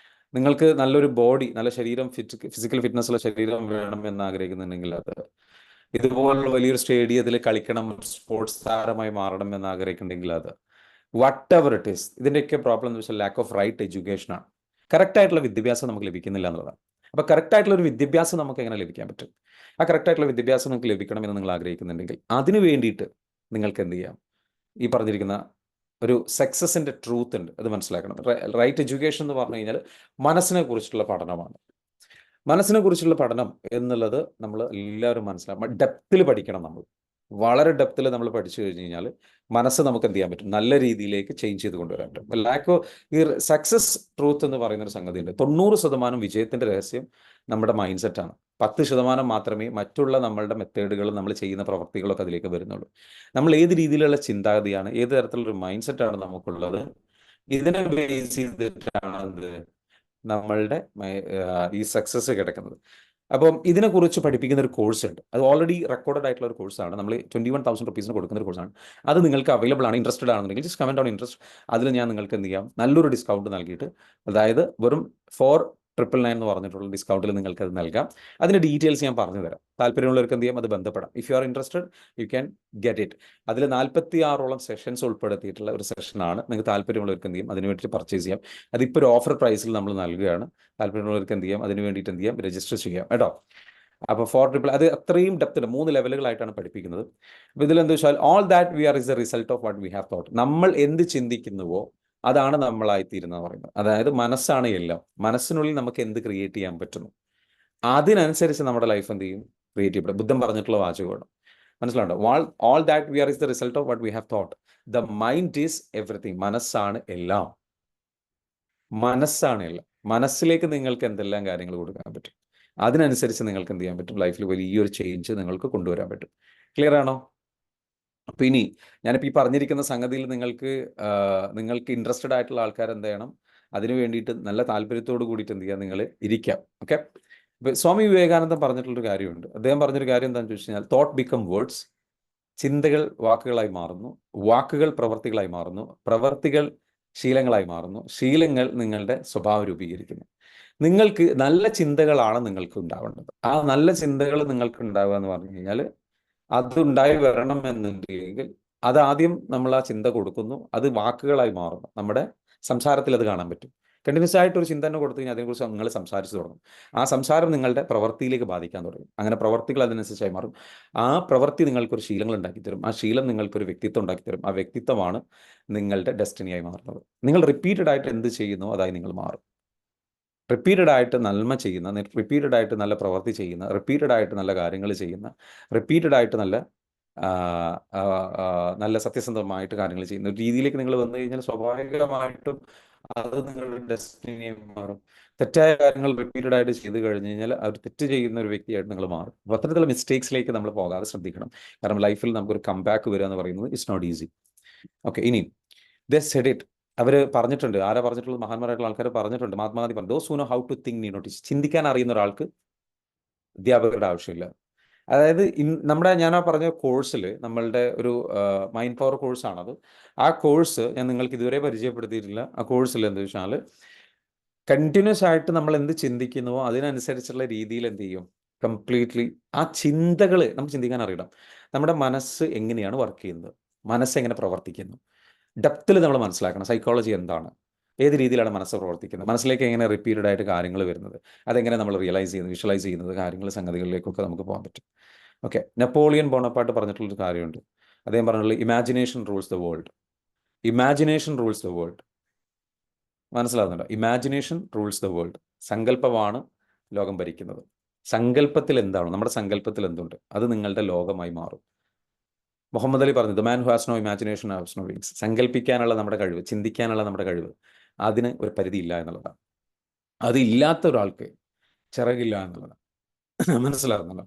നിങ്ങൾക്ക് നല്ലൊരു ബോഡി, നല്ല ശരീരം, ഫിസിക്കൽ ഫിറ്റ്നസ് ഉള്ള ശരീരം വേണം എന്ന് ആഗ്രഹിക്കുന്നുണ്ടെങ്കിൽ അത്, ഇതുപോലുള്ള വലിയൊരു സ്റ്റേഡിയത്തിൽ കളിക്കണം, സ്പോർട്സ് താരമായി മാറണം എന്ന് ആഗ്രഹിക്കുന്നുണ്ടെങ്കിൽ അത്, വട്ട് എവർ ഇറ്റ് ഈസ്. ഇതിൻ്റെയൊക്കെ പ്രോബ്ലം എന്ന് വെച്ചാൽ ലാക്ക് ഓഫ് റൈറ്റ് എഡ്യൂക്കേഷനാണ്. കറക്റ്റായിട്ടുള്ള വിദ്യാഭ്യാസം നമുക്ക് ലഭിക്കുന്നില്ല എന്നുള്ളതാണ്. അപ്പോൾ കറക്റ്റായിട്ടുള്ള ഒരു വിദ്യാഭ്യാസം നമുക്ക് എങ്ങനെ ലഭിക്കാൻ പറ്റും? ആ കറക്റ്റായിട്ടുള്ള വിദ്യാഭ്യാസം നിങ്ങൾക്ക് ലഭിക്കണമെന്ന് നിങ്ങൾ ആഗ്രഹിക്കുന്നുണ്ടെങ്കിൽ അതിന് വേണ്ടിയിട്ട് നിങ്ങൾക്ക് എന്ത് ചെയ്യാം? ഈ പറഞ്ഞിരിക്കുന്ന ഒരു സക്സസിൻ്റെ ട്രൂത്ത് ഉണ്ട്, അത് മനസ്സിലാക്കണം. റൈറ്റ് എഡ്യൂക്കേഷൻ എന്ന് പറഞ്ഞു കഴിഞ്ഞാൽ മനസ്സിനെ കുറിച്ചുള്ള പഠനമാണ്. മനസ്സിനെ കുറിച്ചുള്ള പഠനം എന്നുള്ളത് നമ്മൾ എല്ലാവരും മനസ്സിലാക്കണം. ഡെപ്തിൽ പഠിക്കണം. നമ്മൾ വളരെ ഡെപ്തിൽ നമ്മൾ പഠിച്ചു കഴിഞ്ഞ് കഴിഞ്ഞാൽ മനസ്സ് നമുക്ക് എന്ത് ചെയ്യാൻ പറ്റും, നല്ല രീതിയിലേക്ക് ചേഞ്ച് ചെയ്ത് കൊണ്ടുവരാൻ പറ്റും. ഈ സക്സസ് ട്രൂത്ത് എന്ന് പറയുന്നൊരു സംഗതിയുണ്ട്. 90% വിജയത്തിൻ്റെ രഹസ്യം നമ്മുടെ മൈൻഡ് സെറ്റാണ്. 10% മാത്രമേ മറ്റുള്ള നമ്മളുടെ മെത്തേഡുകൾ, നമ്മൾ ചെയ്യുന്ന പ്രവർത്തികളൊക്കെ അതിലേക്ക് വരുന്നുള്ളൂ. നമ്മൾ ഏത് രീതിയിലുള്ള ചിന്താഗതിയാണ്, ഏത് തരത്തിലുള്ളൊരു മൈൻഡ് സെറ്റാണ് നമുക്കുള്ളത്, ഇതിനെ ബേസ് ചെയ്തിട്ടാണ് നമ്മളുടെ ഈ സക്സസ് കിടക്കുന്നത്. അപ്പം ഇതിനെക്കുറിച്ച് പഠിപ്പിക്കുന്ന ഒരു കോഴ്സ് ഉണ്ട്. അത് ഓൾറെഡി റെക്കോർഡഡ് ആയിട്ടുള്ള ഒരു കോഴ്സാണ്. നമ്മൾ 21,000 റുപ്പീസിന് കൊടുക്കുന്ന ഒരു കോഴ്സാണ്. അത് നിങ്ങൾക്ക് അവൈലബിൾ ആണ്. ഇൻട്രസ്റ്റഡ് ആണെന്നുണ്ടെങ്കിൽ ജസ്റ്റ് കമൻറ്റ് ഓൺ ഇൻട്രസ്റ്റ്. അതിൽ ഞാൻ നിങ്ങൾക്ക് എന്ത് ചെയ്യാം, നല്ലൊരു ഡിസ്കൗണ്ട് നൽകിയിട്ട്, അതായത് വെറും 4,999 എന്ന് പറഞ്ഞിട്ടുള്ള ഡിസ്കൗണ്ടിൽ നിങ്ങൾക്ക് അത് നൽകാം. അതിൻ്റെ ഡീറ്റെയിൽസ് ഞാൻ പറഞ്ഞു തരാം. താല്പര്യമുള്ളവർക്ക് എന്ത് ചെയ്യാം, അത് ബന്ധപ്പെടാം. If you are interested you can get it. അതിൽ 46ഓളം സെഷൻസ് ഉൾപ്പെടുത്തിയിട്ടുള്ള ഒരു സെഷനാണ്. നിങ്ങൾക്ക് താല്പര്യമുള്ളവർക്ക് എന്ത് ചെയ്യും, അതിന് വേണ്ടിയിട്ട് പർച്ചേസ് ചെയ്യാം. അതിപ്പോൾ ഒരു ഓഫർ പ്രൈസിൽ നമ്മൾ നൽകുകയാണ്. താല്പര്യമുള്ളവർക്ക് എന്ത് ചെയ്യാം, അതിന് വേണ്ടിയിട്ട് എന്ത് ചെയ്യാം, രജിസ്റ്റർ ചെയ്യാം കേട്ടോ. അപ്പോൾ 4,999 അത് അത്രയും ഡെപ്ത്, 3 ലെവലുകളായിട്ടാണ് പഠിപ്പിക്കുന്നത്. അപ്പോൾ ഇതിലെന്താ വെച്ചാൽ, all that we are is a result of what we have thought. നമ്മൾ എന്ത് ചിന്തിക്കുന്നുവോ അതാണ് നമ്മളായിത്തീരുന്നത് പറയുന്നത്. അതായത് മനസ്സാണ് എല്ലാം. മനസ്സിനുള്ളിൽ നമുക്ക് എന്ത് ക്രിയേറ്റ് ചെയ്യാൻ പറ്റുന്നു, അതിനനുസരിച്ച് നമ്മുടെ ലൈഫ് എന്ത് ചെയ്യും, ക്രിയേറ്റ് ചെയ്യപ്പെടും. ബുദ്ധൻ പറഞ്ഞിട്ടുള്ള വാചകമാണ്. മനസ്സിലുണ്ടോ? All that we are is the result of what we have thought. The mind is everything. മനസ്സാണ് എല്ലാം. മനസ്സാണ് എല്ലാം. മനസ്സിലേക്ക് നിങ്ങൾക്ക് എന്തെല്ലാം കാര്യങ്ങൾ കൊടുക്കാൻ പറ്റും, അതിനനുസരിച്ച് നിങ്ങൾക്ക് എന്ത് ചെയ്യാൻ പറ്റും, ലൈഫിൽ വലിയൊരു ചേഞ്ച് നിങ്ങൾക്ക് കൊണ്ടുവരാൻ പറ്റും. ക്ലിയർ ആണോ? അപ്പൊ ഇനി ഞാനിപ്പോൾ ഈ പറഞ്ഞിരിക്കുന്ന സംഗതിയിൽ നിങ്ങൾക്ക് ഇൻട്രസ്റ്റഡ് ആയിട്ടുള്ള ആൾക്കാർ എന്ത് ചെയ്യണം, അതിനു വേണ്ടിയിട്ട് നല്ല താല്പര്യത്തോട് കൂടിയിട്ട് എന്ത് ചെയ്യുക, നിങ്ങൾ ഇരിക്കാം. ഓക്കെ. ഇപ്പൊ സ്വാമി വിവേകാനന്ദൻ പറഞ്ഞിട്ടുള്ളൊരു കാര്യമുണ്ട്. അദ്ദേഹം പറഞ്ഞൊരു കാര്യം എന്താണെന്ന് ചോദിച്ചു കഴിഞ്ഞാൽ, തോട്ട് ബിക്കം വേർഡ്സ്. ചിന്തകൾ വാക്കുകളായി മാറുന്നു, വാക്കുകൾ പ്രവർത്തികളായി മാറുന്നു, പ്രവർത്തികൾ ശീലങ്ങളായി മാറുന്നു, ശീലങ്ങൾ നിങ്ങളുടെ സ്വഭാവം രൂപീകരിക്കുന്നു. നിങ്ങൾക്ക് നല്ല ചിന്തകളാണ് നിങ്ങൾക്ക് ഉണ്ടാവേണ്ടത്. ആ നല്ല ചിന്തകൾ നിങ്ങൾക്ക് ഉണ്ടാവുക എന്ന് പറഞ്ഞു കഴിഞ്ഞാൽ, അതുണ്ടായി വരണമെന്നുണ്ടെങ്കിൽ അതാദ്യം നമ്മൾ ആ ചിന്ത കൊടുക്കുന്നു, അത് വാക്കുകളായി മാറുന്നു. നമ്മുടെ സംസാരത്തിൽ അത് കാണാൻ പറ്റും. കണ്ടിന്യൂസ് ആയിട്ട് ഒരു ചിന്ത തന്നെ കൊടുത്തു കഴിഞ്ഞാൽ അതിനെക്കുറിച്ച് നിങ്ങൾ സംസാരിച്ചു തുടങ്ങും. ആ സംസാരം നിങ്ങളുടെ പ്രവൃത്തിയിലേക്ക് ബാധിക്കാൻ തുടങ്ങും. അങ്ങനെ പ്രവർത്തികൾ അതിനനുസരിച്ചായി മാറും. ആ പ്രവൃത്തി നിങ്ങൾക്കൊരു ശീലങ്ങൾ ഉണ്ടാക്കിത്തരും. ആ ശീലം നിങ്ങൾക്കൊരു വ്യക്തിത്വം ഉണ്ടാക്കിത്തരും. ആ വ്യക്തിത്വമാണ് നിങ്ങളുടെ ഡെസ്റ്റിനിയായി മാറുന്നത്. നിങ്ങൾ റിപ്പീറ്റഡ് ആയിട്ട് എന്ത് ചെയ്യുന്നു, അതായി നിങ്ങൾ മാറും. റിപ്പീറ്റഡ് ആയിട്ട് നന്മ ചെയ്യുന്ന, റിപ്പീറ്റഡ് ആയിട്ട് നല്ല പ്രവൃത്തി ചെയ്യുന്ന, റിപ്പീറ്റഡ് ആയിട്ട് നല്ല കാര്യങ്ങൾ ചെയ്യുന്ന, റിപ്പീറ്റഡ് ആയിട്ട് നല്ല സത്യസന്ധമായിട്ട് കാര്യങ്ങൾ ചെയ്യുന്ന ഒരു രീതിയിലേക്ക് നിങ്ങൾ വന്നു കഴിഞ്ഞാൽ സ്വാഭാവികമായിട്ടും അത് നിങ്ങളുടെ ഡെസ്റ്റിനിയായി മാറും. തെറ്റായ കാര്യങ്ങൾ റിപ്പീറ്റഡ് ആയിട്ട് ചെയ്ത് കഴിഞ്ഞ് കഴിഞ്ഞാൽ അവർ തെറ്റ് ചെയ്യുന്ന ഒരു വ്യക്തിയായിട്ട് നിങ്ങൾ മാറും. അപ്പോൾ അത്തരത്തിലുള്ള മിസ്റ്റേക്സിലേക്ക് നമ്മൾ പോകാതെ ശ്രദ്ധിക്കണം. കാരണം ലൈഫിൽ നമുക്കൊരു കംബാക്ക് വരിക എന്ന് പറയുന്നത് ഇറ്റ്സ് നോട്ട് ഈസി. ഓക്കെ. ഇനി ദേ സെഡ് ഇറ്റ്. അവർ പറഞ്ഞിട്ടുണ്ട്. ആരാ പറഞ്ഞിട്ടുള്ളത്? മഹാന്മാരായിട്ടുള്ള ആൾക്കാർ പറഞ്ഞിട്ടുണ്ട്. മഹാത്മാഗാന്ധി പറഞ്ഞു, those who know how to think need not teach. ചിന്തിക്കാൻ അറിയുന്ന ഒരാൾക്ക് അധ്യാപകരുടെ ആവശ്യമില്ല. അതായത് ഞാൻ ആ പറഞ്ഞ കോഴ്സിൽ, നമ്മളുടെ ഒരു മൈൻഡ് പവർ കോഴ്സാണത്. ആ കോഴ്സ് ഞാൻ നിങ്ങൾക്ക് ഇതുവരെ പരിചയപ്പെടുത്തിയിട്ടില്ല. ആ കോഴ്സിൽ എന്താ വെച്ചാൽ, കണ്ടിന്യൂസ് ആയിട്ട് നമ്മൾ എന്ത് ചിന്തിക്കുന്നുവോ അതിനനുസരിച്ചുള്ള രീതിയിൽ എന്ത് ചെയ്യും, കംപ്ലീറ്റ്ലി ആ ചിന്തകൾ നമുക്ക് ചിന്തിക്കാൻ അറിയണം. നമ്മുടെ മനസ്സ് എങ്ങനെയാണ് വർക്ക് ചെയ്യുന്നത്, മനസ്സ് എങ്ങനെ പ്രവർത്തിക്കുന്നു, ഡെപ്തിൽ നമ്മൾ മനസ്സിലാക്കണം. സൈക്കോളജി എന്താണ്, ഏത് രീതിയിലാണ് മനസ്സ് പ്രവർത്തിക്കുന്നത്, മനസ്സിലേക്ക് എങ്ങനെ റിപ്പീറ്റഡ് ആയിട്ട് കാര്യങ്ങൾ വരുന്നത്, അതെങ്ങനെ നമ്മൾ റിയലൈസ് ചെയ്യുന്നത്, വിഷ്വലൈസ് ചെയ്യുന്നത്, കാര്യങ്ങൾ സംഗതികളിലേക്കൊക്കെ നമുക്ക് പോകാൻ പറ്റും. ഓക്കെ. നെപ്പോളിയൻ ബോണപ്പാർട്ട് പറഞ്ഞിട്ടുള്ളൊരു കാര്യമുണ്ട്. അദ്ദേഹം പറഞ്ഞിട്ടുള്ളത്, imagination rules the world. Imagination rules the world. മനസ്സിലാകുന്നുണ്ടോ? Imagination rules the world. സങ്കല്പമാണ് ലോകം ഭരിക്കുന്നത്. സങ്കല്പത്തിൽ എന്താണോ, നമ്മുടെ സങ്കല്പത്തിൽ എന്തുണ്ട്, അത് നിങ്ങളുടെ ലോകമായി മാറും. മുഹമ്മദ് അലി പറഞ്ഞു, the man who has no imagination has no wings. സങ്കല്പിക്കാനുള്ള നമ്മുടെ കഴിവ്, ചിന്തിക്കാനുള്ള നമ്മുടെ കഴിവ്, അതിന് ഒരു പരിധിയില്ല എന്നുള്ളതാണ്. അതില്ലാത്ത ഒരാൾക്ക് ചിറകില്ല എന്നുള്ളതാണ്. മനസ്സിലാകുന്നുണ്ടോ?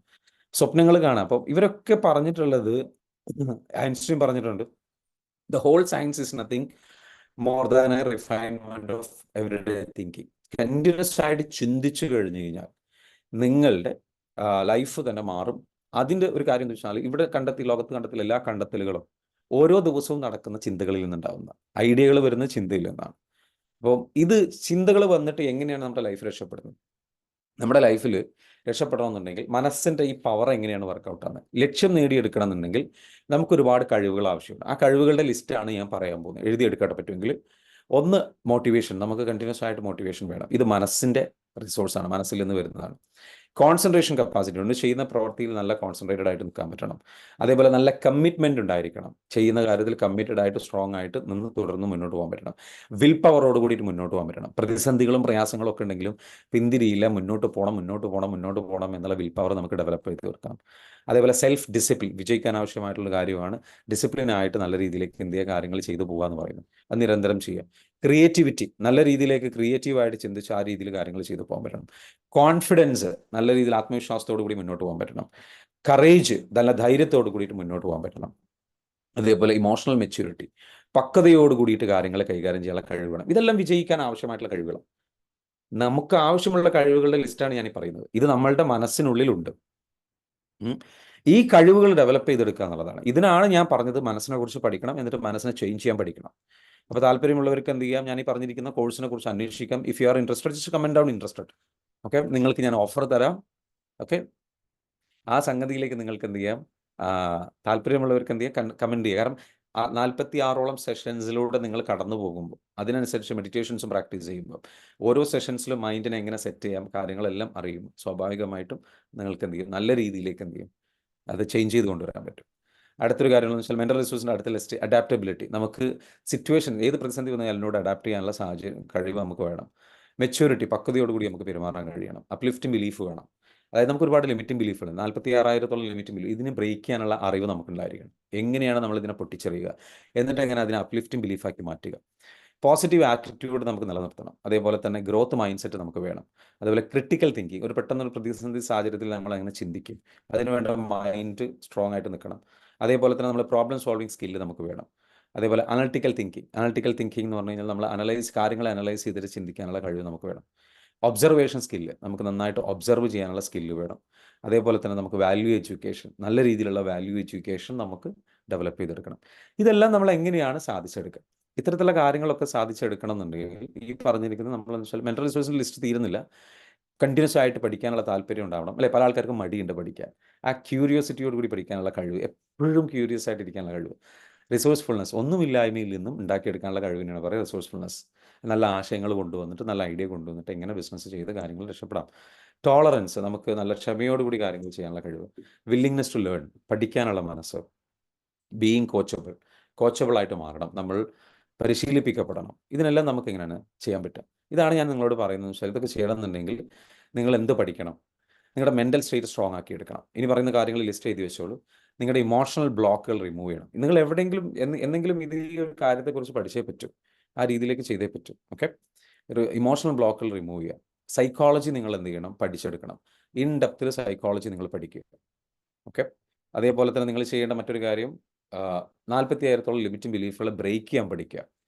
സ്വപ്നങ്ങൾ കാണാം. അപ്പോൾ ഇവരൊക്കെ പറഞ്ഞിട്ടുള്ളത്, ഐൻസ്റ്റീൻ പറഞ്ഞിട്ടുണ്ട്, the whole science is nothing more than a refinement of everyday thinking. Continuous ആയിട്ട് ചിന്തിച്ചു കഴിഞ്ഞു കഴിഞ്ഞാൽ നിങ്ങളുടെ ലൈഫ് തന്നെ മാറും. അതിൻ്റെ ഒരു കാര്യം എന്ന് വെച്ചാൽ, ഇവിടെ ലോകത്ത് കണ്ടെത്തിയ എല്ലാ കണ്ടെത്തലുകളും ഓരോ ദിവസവും നടക്കുന്ന ചിന്തകളിൽ നിന്നുണ്ടാവുന്ന ഐഡിയകൾ വരുന്ന ചിന്തയിൽ നിന്നാണ്. അപ്പോൾ ഇത് ചിന്തകൾ വന്നിട്ട് എങ്ങനെയാണ് നമ്മുടെ ലൈഫ് രക്ഷപ്പെടുന്നത്? നമ്മുടെ ലൈഫിൽ രക്ഷപ്പെടണമെന്നുണ്ടെങ്കിൽ മനസ്സിൻ്റെ ഈ പവർ എങ്ങനെയാണ് വർക്കൗട്ടാണ്. ലക്ഷ്യം നേടിയെടുക്കണം എന്നുണ്ടെങ്കിൽ നമുക്ക് ഒരുപാട് കഴിവുകൾ ആവശ്യമുണ്ട്. ആ കഴിവുകളുടെ ലിസ്റ്റാണ് ഞാൻ പറയാൻ പോകുന്നത്. എഴുതിയെടുക്കട്ടെ പറ്റുമെങ്കിൽ. ഒന്ന്, മോട്ടിവേഷൻ. നമുക്ക് കണ്ടിന്യൂസ് ആയിട്ട് മോട്ടിവേഷൻ വേണം. ഇത് മനസ്സിൻ്റെ റിസോഴ്സാണ്, മനസ്സിൽ നിന്ന് വരുന്നതാണ്. കോൺസെൻട്രേഷൻ കപ്പാസിറ്റി ഉണ്ട്. ചെയ്യുന്ന പ്രവൃത്തിയിൽ നല്ല കോൺസെൻട്രേറ്റഡ് ആയിട്ട് നിൽക്കാൻ പറ്റണം. അതേപോലെ നല്ല കമ്മിറ്റ്മെൻ്റ് ഉണ്ടായിരിക്കണം. ചെയ്യുന്ന കാര്യത്തിൽ കമ്മിറ്റഡ് ആയിട്ട് സ്ട്രോങ് ആയിട്ട് നിന്ന് തുടർന്ന് മുന്നോട്ട് പോകാൻ പറ്റണം. വിൽ പവറോട് കൂടിയിട്ട് മുന്നോട്ട് പോകാൻ പറ്റണം. പ്രതിസന്ധികളും പ്രയാസങ്ങളും ഒക്കെ ഉണ്ടെങ്കിലും പിന്തിരിയില്ല, മുന്നോട്ട് പോകണം എന്നുള്ള വിൽ പവർ നമുക്ക് ഡെവലപ്പ് ചെയ്ത് തീർക്കണം. അതേപോലെ സെൽഫ് ഡിസിപ്ലിൻ, വിജയിക്കാൻ ആവശ്യമായിട്ടുള്ള കാര്യമാണ്. ഡിസിപ്ലിനായിട്ട് നല്ല രീതിയിലേക്ക് എന്ത് ചെയ്യുക, കാര്യങ്ങൾ ചെയ്തു പോകുക എന്ന് പറയുന്നത്. അത് നിരന്തരം ചെയ്യുക. ക്രിയേറ്റിവിറ്റി, നല്ല രീതിയിലേക്ക് ക്രിയേറ്റീവായിട്ട് ചിന്തിച്ച് ആ രീതിയിൽ കാര്യങ്ങൾ ചെയ്തു പോകാൻ പറ്റണം. കോൺഫിഡൻസ്, നല്ല രീതിയിൽ ആത്മവിശ്വാസത്തോടു കൂടി മുന്നോട്ട് പോകാൻ പറ്റണം. കറേജ്, നല്ല ധൈര്യത്തോടു കൂടിയിട്ട് മുന്നോട്ട് പോകാൻ പറ്റണം. അതേപോലെ ഇമോഷണൽ മെച്യൂരിറ്റി, പക്വതയോട് കൂടിയിട്ട് കാര്യങ്ങൾ കൈകാര്യം ചെയ്യാനുള്ള കഴിവ് വേണം. ഇതെല്ലാം വിജയിക്കാൻ ആവശ്യമായിട്ടുള്ള കഴിവുകളാണ്. നമുക്ക് ആവശ്യമുള്ള കഴിവുകളുടെ ലിസ്റ്റാണ് ഞാൻ ഈ പറയുന്നത്. ഇത് നമ്മളുടെ മനസ്സിനുള്ളിലുണ്ട്. ഈ കഴിവുകൾ ഡെവലപ്പ് ചെയ്തെടുക്കുക എന്നുള്ളതാണ്. ഇതിനാണ് ഞാൻ പറഞ്ഞത്, മനസ്സിനെ കുറിച്ച് പഠിക്കണം, എന്നിട്ട് മനസ്സിനെ ചേഞ്ച് ചെയ്യാൻ പഠിക്കണം. അപ്പോൾ താല്പര്യമുള്ളവർക്ക് എന്ത് ചെയ്യാം, ഞാൻ ഈ പറഞ്ഞിരിക്കുന്ന കോഴ്സിനെ കുറിച്ച് അന്വേഷിക്കാം. If you are interested, just comment down interested. Okay. നിങ്ങൾക്ക് ഞാൻ ഓഫർ തരാം. ഓക്കെ. ആ സംഗതിയിലേക്ക് നിങ്ങൾക്ക് എന്ത് ചെയ്യാം, താല്പര്യമുള്ളവർക്ക് എന്ത് ചെയ്യാം, കമൻറ്റ് ചെയ്യുക. കാരണം 46ഓളം സെഷൻസിലൂടെ നിങ്ങൾ കടന്നു പോകുമ്പോൾ, അതിനനുസരിച്ച് മെഡിറ്റേഷൻസും പ്രാക്ടീസ് ചെയ്യുമ്പോൾ, ഓരോ സെഷൻസിലും മൈൻഡിനെ എങ്ങനെ സെറ്റ് ചെയ്യാം, കാര്യങ്ങളെല്ലാം അറിയും. സ്വാഭാവികമായിട്ടും നിങ്ങൾക്ക് എന്ത് ചെയ്യും, നല്ല രീതിയിലേക്ക് എന്ത് ചെയ്യും, അത് ചേഞ്ച് ചെയ്ത് കൊണ്ടുവരാൻ പറ്റും. അടുത്തൊരു കാര്യം എന്ന് വെച്ചാൽ മെൻ്റൽ റിസോഴ്സിൻ്റെ അടുത്ത ലിസ്റ്റ് അഡാപ്റ്റബിലിറ്റി. നമുക്ക് സിറ്റുവേഷൻ ഏത് പ്രതിസന്ധി വന്നാലും അതിനോട് അഡാപ്റ്റ് ചെയ്യാനുള്ള സാഹചര്യം കഴിവ് നമുക്ക് വേണം. മെച്യൂരിറ്റി, പക്വതയോടുകൂടി നമുക്ക് പെരുമാറാൻ കഴിയണം. അപ്ലിഫ്റ്റിംഗ് ബിലീഫ് വേണം. അതായത് നമുക്ക് ഒരുപാട് ലിമിറ്റിംഗ് ബിലീഫുകൾ, 46,000 ലിമിറ്റിംഗ് ബിലീഫ്, ഇതിനെ ബ്രേക്ക് ചെയ്യാനുള്ള അറിവ് നമുക്കുണ്ടായിരിക്കണം. എങ്ങനെയാണ് നമ്മൾ ഇതിനെ പൊട്ടിച്ചെറിയുക, എന്നിട്ട് എങ്ങനെ അതിനെ അപ്ലിഫ്റ്റിംഗ് ബിലീഫാക്കി മാറ്റുക. പോസിറ്റീവ് ആറ്റിറ്റ്യൂഡ് നമുക്ക് നിലനിർത്തണം. അതേപോലെ തന്നെ ഗ്രോത്ത് മൈൻഡ് സെറ്റ് നമുക്ക് വേണം. അതുപോലെ ക്രിട്ടിക്കൽ തിങ്കിങ്, ഒരു പെട്ടെന്നൊരു പ്രതിസന്ധി സാഹചര്യത്തിൽ നമ്മൾ അങ്ങനെ ചിന്തിക്കും, അതിനുവേണ്ട മൈൻഡ് സ്ട്രോങ് ആയിട്ട് നിൽക്കണം. അതേപോലെ തന്നെ നമ്മൾ പ്രോബ്ലം സോൾവിങ് സ്കില്ല് നമുക്ക് വേണം. അതേപോലെ അനലിറ്റിക്കൽ തിങ്കിങ് എന്ന് പറഞ്ഞു കഴിഞ്ഞാൽ നമ്മൾ കാര്യങ്ങളെ അനലൈസ് ചെയ്തിട്ട് ചിന്തിക്കാനുള്ള കഴിവ് നമുക്ക് വേണം. ഒബ്സർവേഷൻ സ്കില്ല്, നമുക്ക് നന്നായിട്ട് ഒബ്സർവ് ചെയ്യാനുള്ള സ്കില്ല് വേണം. അതേപോലെ തന്നെ നമുക്ക് വാല്യൂ എഡ്യൂക്കേഷൻ, നല്ല രീതിയിലുള്ള വാല്യൂ എഡ്യൂക്കേഷൻ നമുക്ക് ഡെവലപ്പ് ചെയ്തെടുക്കണം. ഇതെല്ലാം നമ്മൾ എങ്ങനെയാണ് സാധിച്ചെടുക്കുക? ഇത്തരത്തിലുള്ള കാര്യങ്ങളൊക്കെ സാധിച്ചെടുക്കണം എന്നുണ്ടെങ്കിൽ ഈ പറഞ്ഞിരിക്കുന്നത് നമ്മളെന്ന് വെച്ചാൽ മെൻ്റൽ റിസോഴ്സിൻ്റെ ലിസ്റ്റ് തീരുന്നില്ല. കണ്ടിന്യൂസ് ആയിട്ട് പഠിക്കാനുള്ള താല്പര്യം ഉണ്ടാവണം, അല്ലെ? പല ആൾക്കാർക്കും മടിയുണ്ട് പഠിക്കാൻ. ആ ക്യൂരിയോസിറ്റിയോട് കൂടി പഠിക്കാനുള്ള കഴിവ്, എപ്പോഴും ക്യൂരിയസ് ആയിട്ട് ഇരിക്കാനുള്ള കഴിവ്. റിസോഴ്സ്ഫുൾനെസ്, ഒന്നുമില്ലായ്മയിൽ നിന്നും ഉണ്ടാക്കിയെടുക്കാനുള്ള കഴിവിനാണ് പറയുക റിസോഴ്സ്ഫുൾനെസ്. നല്ല ആശയങ്ങൾ കൊണ്ടുവന്നിട്ട്, നല്ല ഐഡിയ കൊണ്ടുവന്നിട്ട് എങ്ങനെ ബിസിനസ് ചെയ്ത് കാര്യങ്ങൾ രക്ഷപ്പെടാം. ടോളറൻസ്, നമുക്ക് നല്ല ക്ഷമയോടുകൂടി കാര്യങ്ങൾ ചെയ്യാനുള്ള കഴിവ്. വില്ലിങ്നെസ് ടു ലേൺ, പഠിക്കാനുള്ള മനസ്സ്. ബീയിങ് കോച്ചബിൾ ആയിട്ട് മാറണം, നമ്മൾ പരിശീലിപ്പിക്കപ്പെടണം. ഇതിനെല്ലാം നമുക്ക് എങ്ങനെയാണ് ചെയ്യാൻ പറ്റുക? ഇതാണ് ഞാൻ നിങ്ങളോട് പറയുന്നത് വെച്ചാൽ, ഇതൊക്കെ ചെയ്യണമെന്നുണ്ടെങ്കിൽ നിങ്ങൾ എന്ത് പഠിക്കണം? നിങ്ങളുടെ മെൻ്റൽ സ്റ്റേറ്റ് സ്ട്രോങ് ആക്കി എടുക്കണം. ഇനി പറയുന്ന കാര്യങ്ങൾ ലിസ്റ്റ് ചെയ്ത് വെച്ചോളൂ. നിങ്ങളുടെ ഇമോഷണൽ ബ്ലോക്കുകൾ റിമൂവ് ചെയ്യണം. നിങ്ങൾ എവിടെയെങ്കിലും എന്തെങ്കിലും ഇത് ഈ ഒരു കാര്യത്തെക്കുറിച്ച് പഠിച്ചേ പറ്റൂ, ആ രീതിയിലേക്ക് ചെയ്തേ പറ്റൂ. ഓക്കെ, ഒരു ഇമോഷണൽ ബ്ലോക്കുകൾ റിമൂവ് ചെയ്യുക. സൈക്കോളജി നിങ്ങൾ എന്ത് ചെയ്യണം? പഠിച്ചെടുക്കണം. ഇൻ ഡെപ്തിൽ സൈക്കോളജി നിങ്ങൾ പഠിക്കുക. ഓക്കെ, അതേപോലെ തന്നെ നിങ്ങൾ ചെയ്യേണ്ട മറ്റൊരു കാര്യം 45,000 ലിമിറ്റിംഗ് ബിലീഫുകൾ ബ്രേക്ക് ചെയ്യാൻ പഠിക്കുക.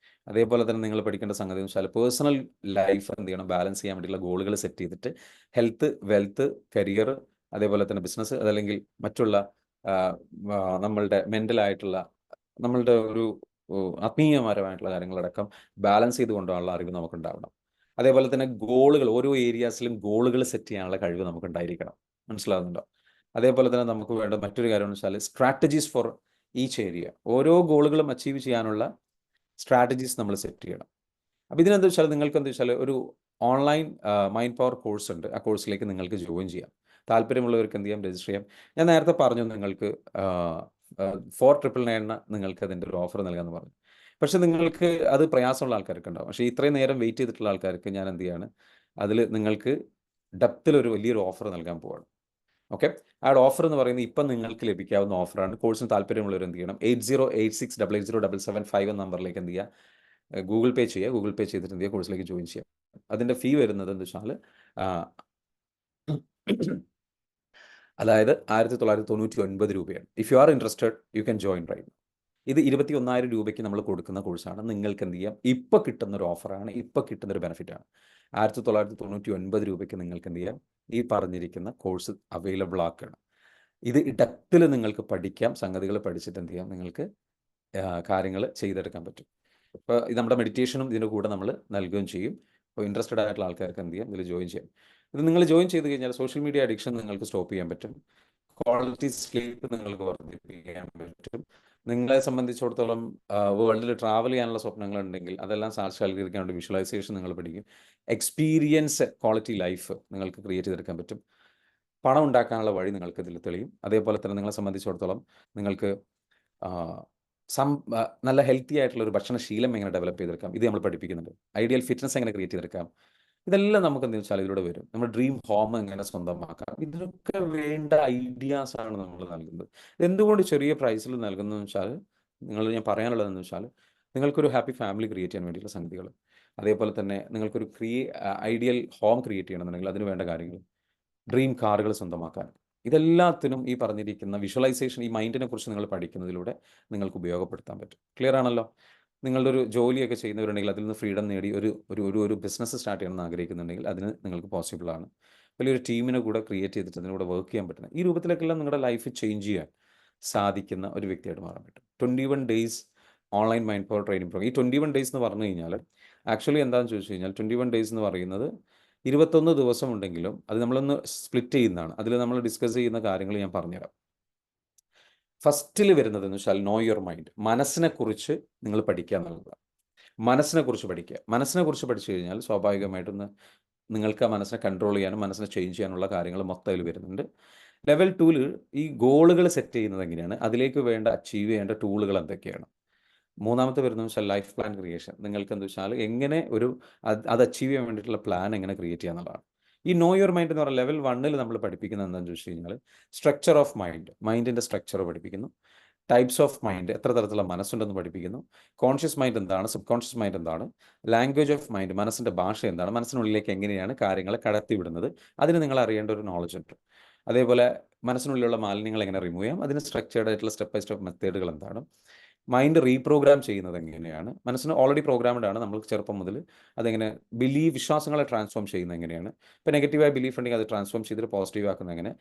അതേപോലെ തന്നെ നിങ്ങൾ പഠിക്കേണ്ട സംഗതി എന്ന് വെച്ചാൽ പേഴ്സണൽ ലൈഫ് എന്ത് ചെയ്യണം? ബാലൻസ് ചെയ്യാൻ വേണ്ടിയുള്ള ഗോളുകൾ സെറ്റ് ചെയ്തിട്ട് ഹെൽത്ത്, വെൽത്ത്, കരിയർ, അതേപോലെ തന്നെ ബിസിനസ്, അതല്ലെങ്കിൽ മറ്റുള്ള നമ്മളുടെ മെൻ്റലായിട്ടുള്ള, നമ്മളുടെ ഒരു ആത്മീയപരമായിട്ടുള്ള കാര്യങ്ങളടക്കം ബാലൻസ് ചെയ്ത് കൊണ്ടുപോകാനുള്ള അറിവ് നമുക്കുണ്ടാവണം. അതേപോലെ തന്നെ ഗോളുകൾ, ഓരോ ഏരിയാസിലും ഗോളുകൾ സെറ്റ് ചെയ്യാനുള്ള കഴിവ് നമുക്കുണ്ടായിരിക്കണം. മനസ്സിലാകുന്നുണ്ടോ? അതേപോലെ തന്നെ നമുക്ക് വേണ്ട മറ്റൊരു കാര്യം എന്ന് വെച്ചാൽ സ്ട്രാറ്റജീസ് ഫോർ ഈച്ച് ഏരിയ. ഓരോ ഗോളുകളും അച്ചീവ് ചെയ്യാനുള്ള സ്ട്രാറ്റജീസ് നമ്മൾ സെറ്റ് ചെയ്യണം. അപ്പോൾ ഇതിനെന്താ വെച്ചാൽ, നിങ്ങൾക്ക് എന്താ വെച്ചാൽ ഒരു ഓൺലൈൻ മൈൻഡ് പവർ കോഴ്സ് ഉണ്ട്. ആ കോഴ്സിലേക്ക് നിങ്ങൾക്ക് ജോയിൻ ചെയ്യാം. താല്പര്യമുള്ളവർക്ക് എന്ത് ചെയ്യാം? രജിസ്റ്റർ ചെയ്യാം. ഞാൻ നേരത്തെ പറഞ്ഞു നിങ്ങൾക്ക് 4,999 നിങ്ങൾക്ക് അതിൻ്റെ ഒരു ഓഫർ നൽകാമെന്ന് പറഞ്ഞു. പക്ഷേ നിങ്ങൾക്ക് അത് പ്രയാസമുള്ള ആൾക്കാർക്ക് ഉണ്ടാവും. പക്ഷേ ഇത്രയും നേരം വെയിറ്റ് ചെയ്തിട്ടുള്ള ആൾക്കാർക്ക് ഞാൻ എന്ത് ചെയ്യാണ്, അതിൽ നിങ്ങൾക്ക് ഡെപ്തിലൊരു വലിയൊരു ഓഫർ നൽകാൻ പോവാണ്. ഓക്കെ, ആ ഓഫർ എന്ന് പറയുന്നത് ഇപ്പം നിങ്ങൾക്ക് ലഭിക്കാവുന്ന ഓഫറാണ്. കോഴ്സിന് താല്പര്യമുള്ളവർ എന്ത് ചെയ്യണം? 8086880755 എന്ന നമ്പറിലേക്ക് എന്ത് ചെയ്യുക? ഗൂഗിൾ പേ ചെയ്യുക. ഗൂഗിൾ പേ ചെയ്തിട്ട് എന്ത് ചെയ്യുക? കോഴ്സിലേക്ക് ജോയിൻ ചെയ്യുക. അതിൻ്റെ ഫീ വരുന്നത് എന്താ വെച്ചാൽ അതായത് 1,999 രൂപയാണ്. If you are interested you can join right. ഇത് 21,000 രൂപയ്ക്ക് നമ്മൾ കൊടുക്കുന്ന കോഴ്സാണ്. നിങ്ങൾക്ക് എന്ത് ചെയ്യാം? ഇപ്പോൾ കിട്ടുന്നൊരു ഓഫറാണ്, ഇപ്പോൾ കിട്ടുന്നൊരു ബെനിഫിറ്റാണ്. 1,999 രൂപയ്ക്ക് നിങ്ങൾക്ക് എന്ത് ചെയ്യാം? ഈ പറഞ്ഞിരിക്കുന്ന കോഴ്സ് അവൈലബിൾ ആക്കണം. ഇത് ഡെപ്തിൽ നിങ്ങൾക്ക് പഠിക്കാം. സംഗതികൾ പഠിച്ചിട്ട് എന്ത് ചെയ്യാം? നിങ്ങൾക്ക് കാര്യങ്ങൾ ചെയ്തെടുക്കാൻ പറ്റും. ഇപ്പോൾ ഇത് നമ്മുടെ മെഡിറ്റേഷനും ഇതിൻ്റെ കൂടെ നമ്മൾ നൽകുകയും ചെയ്യും. അപ്പോൾ ഇൻട്രസ്റ്റഡ് ആയിട്ടുള്ള ആൾക്കാർക്ക് എന്ത് ചെയ്യാം? ഇതിൽ ജോയിൻ ചെയ്യാം. ഇത് നിങ്ങൾ ജോയിൻ ചെയ്ത് കഴിഞ്ഞാൽ സോഷ്യൽ മീഡിയ അഡിക്ഷൻ നിങ്ങൾക്ക് സ്റ്റോപ്പ് ചെയ്യാൻ പറ്റും. ക്വാളിറ്റി സ്ലീപ്പ് നിങ്ങൾക്ക് വർദ്ധിപ്പിക്കാൻ പറ്റും. നിങ്ങളെ സംബന്ധിച്ചിടത്തോളം വേൾഡിൽ ട്രാവൽ ചെയ്യാനുള്ള സ്വപ്നങ്ങളുണ്ടെങ്കിൽ അതെല്ലാം സാക്ഷാത്കരിക്കാൻ വേണ്ടി വിഷ്വലൈസേഷൻ നിങ്ങൾ പഠിക്കും. എക്സ്പീരിയൻസ് ക്വാളിറ്റി ലൈഫ് നിങ്ങൾക്ക് ക്രിയേറ്റ് ചെയ്തെടുക്കാൻ പറ്റും. പണം ഉണ്ടാക്കാനുള്ള വഴി നിങ്ങൾക്ക് ഇതിൽ തെളിയും. അതേപോലെ തന്നെ നിങ്ങളെ സംബന്ധിച്ചിടത്തോളം നിങ്ങൾക്ക് നല്ല ഹെൽത്തി ആയിട്ടുള്ള ഒരു ഭക്ഷണശീലം എങ്ങനെ ഡെവലപ്പ് ചെയ്തെടുക്കാം, ഇത് നമ്മൾ പഠിപ്പിക്കുന്നുണ്ട്. ഐഡിയൽ ഫിറ്റ്നസ് എങ്ങനെ ക്രിയേറ്റ് ചെയ്തെടുക്കാം, ഇതെല്ലാം നമുക്ക് എന്താ വെച്ചാൽ ഇതിലൂടെ വരും. നമ്മുടെ ഡ്രീം ഹോം എങ്ങനെ സ്വന്തമാക്കാം, ഇതിനൊക്കെ വേണ്ട ഐഡിയാസാണ് നമ്മൾ നൽകുന്നത്. എന്തുകൊണ്ട് ചെറിയ പ്രൈസിൽ നൽകുന്നതെന്ന് വെച്ചാൽ, ഞാൻ പറയാനുള്ളതെന്ന് വെച്ചാൽ, നിങ്ങൾക്കൊരു ഹാപ്പി ഫാമിലി ക്രിയേറ്റ് ചെയ്യാൻ വേണ്ടിയിട്ടുള്ള സംഗതികൾ, അതേപോലെ തന്നെ നിങ്ങൾക്കൊരു ഐഡിയൽ ഹോം ക്രിയേറ്റ് ചെയ്യണമെന്നുണ്ടെങ്കിൽ അതിന് വേണ്ട കാര്യങ്ങൾ, ഡ്രീം കാറുകൾ സ്വന്തമാക്കാൻ, ഇതെല്ലാത്തിനും ഈ പറഞ്ഞിരിക്കുന്ന വിഷ്വലൈസേഷൻ, ഈ മൈൻഡിനെ കുറിച്ച് നിങ്ങൾ പഠിക്കുന്നതിലൂടെ നിങ്ങൾക്ക് ഉപയോഗപ്പെടുത്താൻ പറ്റും. ക്ലിയർ ആണല്ലോ? നിങ്ങളുടെ ഒരു ജോലിയൊക്കെ ചെയ്യുന്നവരുണ്ടെങ്കിൽ അതിൽ നിന്ന് ഫ്രീഡം നേടി ഒരു ബിസിനസ് സ്റ്റാർട്ട് ചെയ്യണമെന്ന് ആഗ്രഹിക്കുന്നുണ്ടെങ്കിൽ അതിന് നിങ്ങൾക്ക് പോസിബിളാണ്. വലിയൊരു ടീമിനെ കൂടെ ക്രിയേറ്റ് ചെയ്തിട്ട് അതിനൂടെ വർക്ക് ചെയ്യാൻ പറ്റുന്നത്, ഈ രൂപത്തിലൊക്കെല്ലാം നിങ്ങളുടെ ലൈഫ് ചേഞ്ച് ചെയ്യാൻ സാധിക്കുന്ന ഒരു വ്യക്തിയായിട്ട് മാറാൻ പറ്റും. 21 days online mind power training programme. ഈ 21 ഡേയ്സ് എന്ന് പറഞ്ഞു കഴിഞ്ഞാൽ ആക്ച്വലി എന്താണെന്ന് ചോദിച്ചു കഴിഞ്ഞാൽ 21 ഡേയ്സ് എന്ന് പറയുന്നത് 21 ദിവസം ഉണ്ടെങ്കിലും അത് നമ്മളൊന്ന് സ്പ്ലിറ്റ് ചെയ്യുന്നതാണ്. അതിൽ നമ്മൾ ഡിസ്കസ് ചെയ്യുന്ന കാര്യങ്ങൾ ഞാൻ പറഞ്ഞുതരാം. ഫസ്റ്റിൽ വരുന്നതെന്ന് വെച്ചാൽ നോ യുവർ മൈൻഡ്. മനസ്സിനെക്കുറിച്ച് നിങ്ങൾ പഠിക്കുക എന്നുള്ളതാണ്. മനസ്സിനെക്കുറിച്ച് പഠിക്കുക. മനസ്സിനെക്കുറിച്ച് പഠിച്ചു കഴിഞ്ഞാൽ സ്വാഭാവികമായിട്ടൊന്ന് നിങ്ങൾക്ക് ആ മനസ്സിനെ കൺട്രോൾ ചെയ്യാനും മനസ്സിനെ ചേഞ്ച് ചെയ്യാനുള്ള കാര്യങ്ങൾ മൊത്തം അതിൽ വരുന്നുണ്ട്. ലെവൽ 2-ൽ ഈ ഗോളുകൾ സെറ്റ് ചെയ്യുന്നത് എങ്ങനെയാണ്, അതിലേക്ക് വേണ്ട അച്ചീവ് ചെയ്യേണ്ട ടൂളുകൾ എന്തൊക്കെയാണ്. മൂന്നാമത്തെ വരുന്നത് വെച്ചാൽ ലൈഫ് പ്ലാൻ ക്രിയേഷൻ. നിങ്ങൾക്ക് എന്താ വെച്ചാൽ എങ്ങനെ അത് അച്ചീവ് ചെയ്യാൻ വേണ്ടിയിട്ടുള്ള പ്ലാൻ എങ്ങനെ ക്രിയേറ്റ് ചെയ്യുക എന്നുള്ളതാണ്. ഈ നോ യുവർ മൈൻഡ് എന്ന് പറയുന്ന ലെവൽ 1-ൽ നമ്മൾ പഠിപ്പിക്കുന്നത് എന്താണെന്ന് ചോദിച്ചു കഴിഞ്ഞാൽ സ്ട്രക്ചർ ഓഫ് മൈൻഡിൻ്റെ സ്ട്രക്ചർ പഠിപ്പിക്കുന്നു. ടൈപ്സ് ഓഫ് മൈൻഡ്, എത്ര തരത്തിലുള്ള മനസ്സുണ്ടെന്ന് പഠിപ്പിക്കുന്നു. കോൺഷ്യസ് മൈൻഡ് എന്താണ്, സബ് കോൺഷ്യസ് മൈൻഡ് എന്താണ്, ലാംഗ്വേജ് ഓഫ് മൈൻഡ്, മനസ്സിൻ്റെ ഭാഷ എന്താണ്, മനസ്സിനുള്ളിലേക്ക് എങ്ങനെയാണ് കാര്യങ്ങളെ കടത്തിവിടുന്നത്, അതിന് നിങ്ങൾ അറിയേണ്ട ഒരു നോളജ് ഉണ്ട്. അതേപോലെ മനസ്സിനുള്ളിലുള്ള മാലിന്യങ്ങൾ എങ്ങനെ റിമൂവ് ചെയ്യാം, അതിന് സ്ട്രക്ചേർഡ് ആയിട്ടുള്ള സ്റ്റെപ്പ് ബൈ സ്റ്റെപ്പ് മെത്തേഡുകൾ എന്താണ്, മൈൻഡ് റീപ്രോഗ്രാം ചെയ്യുന്നത് എങ്ങനെയാണ്, മനസ്സിന് ഓൾറെഡി പ്രോഗ്രാംഡ് ആണ്, നമ്മൾ ചെറുപ്പം മുതൽ അതെങ്ങനെ വിശ്വാസങ്ങളെ ട്രാൻസ്ഫോം ചെയ്യുന്നത് എങ്ങനെയാണ്, ഇപ്പോൾ നെഗറ്റീവായ ബിലീഫ് ഉണ്ടെങ്കിൽ അത് ട്രാൻസ്ഫോം ചെയ്തിട്ട് പോസിറ്റീവ് ആക്കുന്നത് എങ്ങനെ,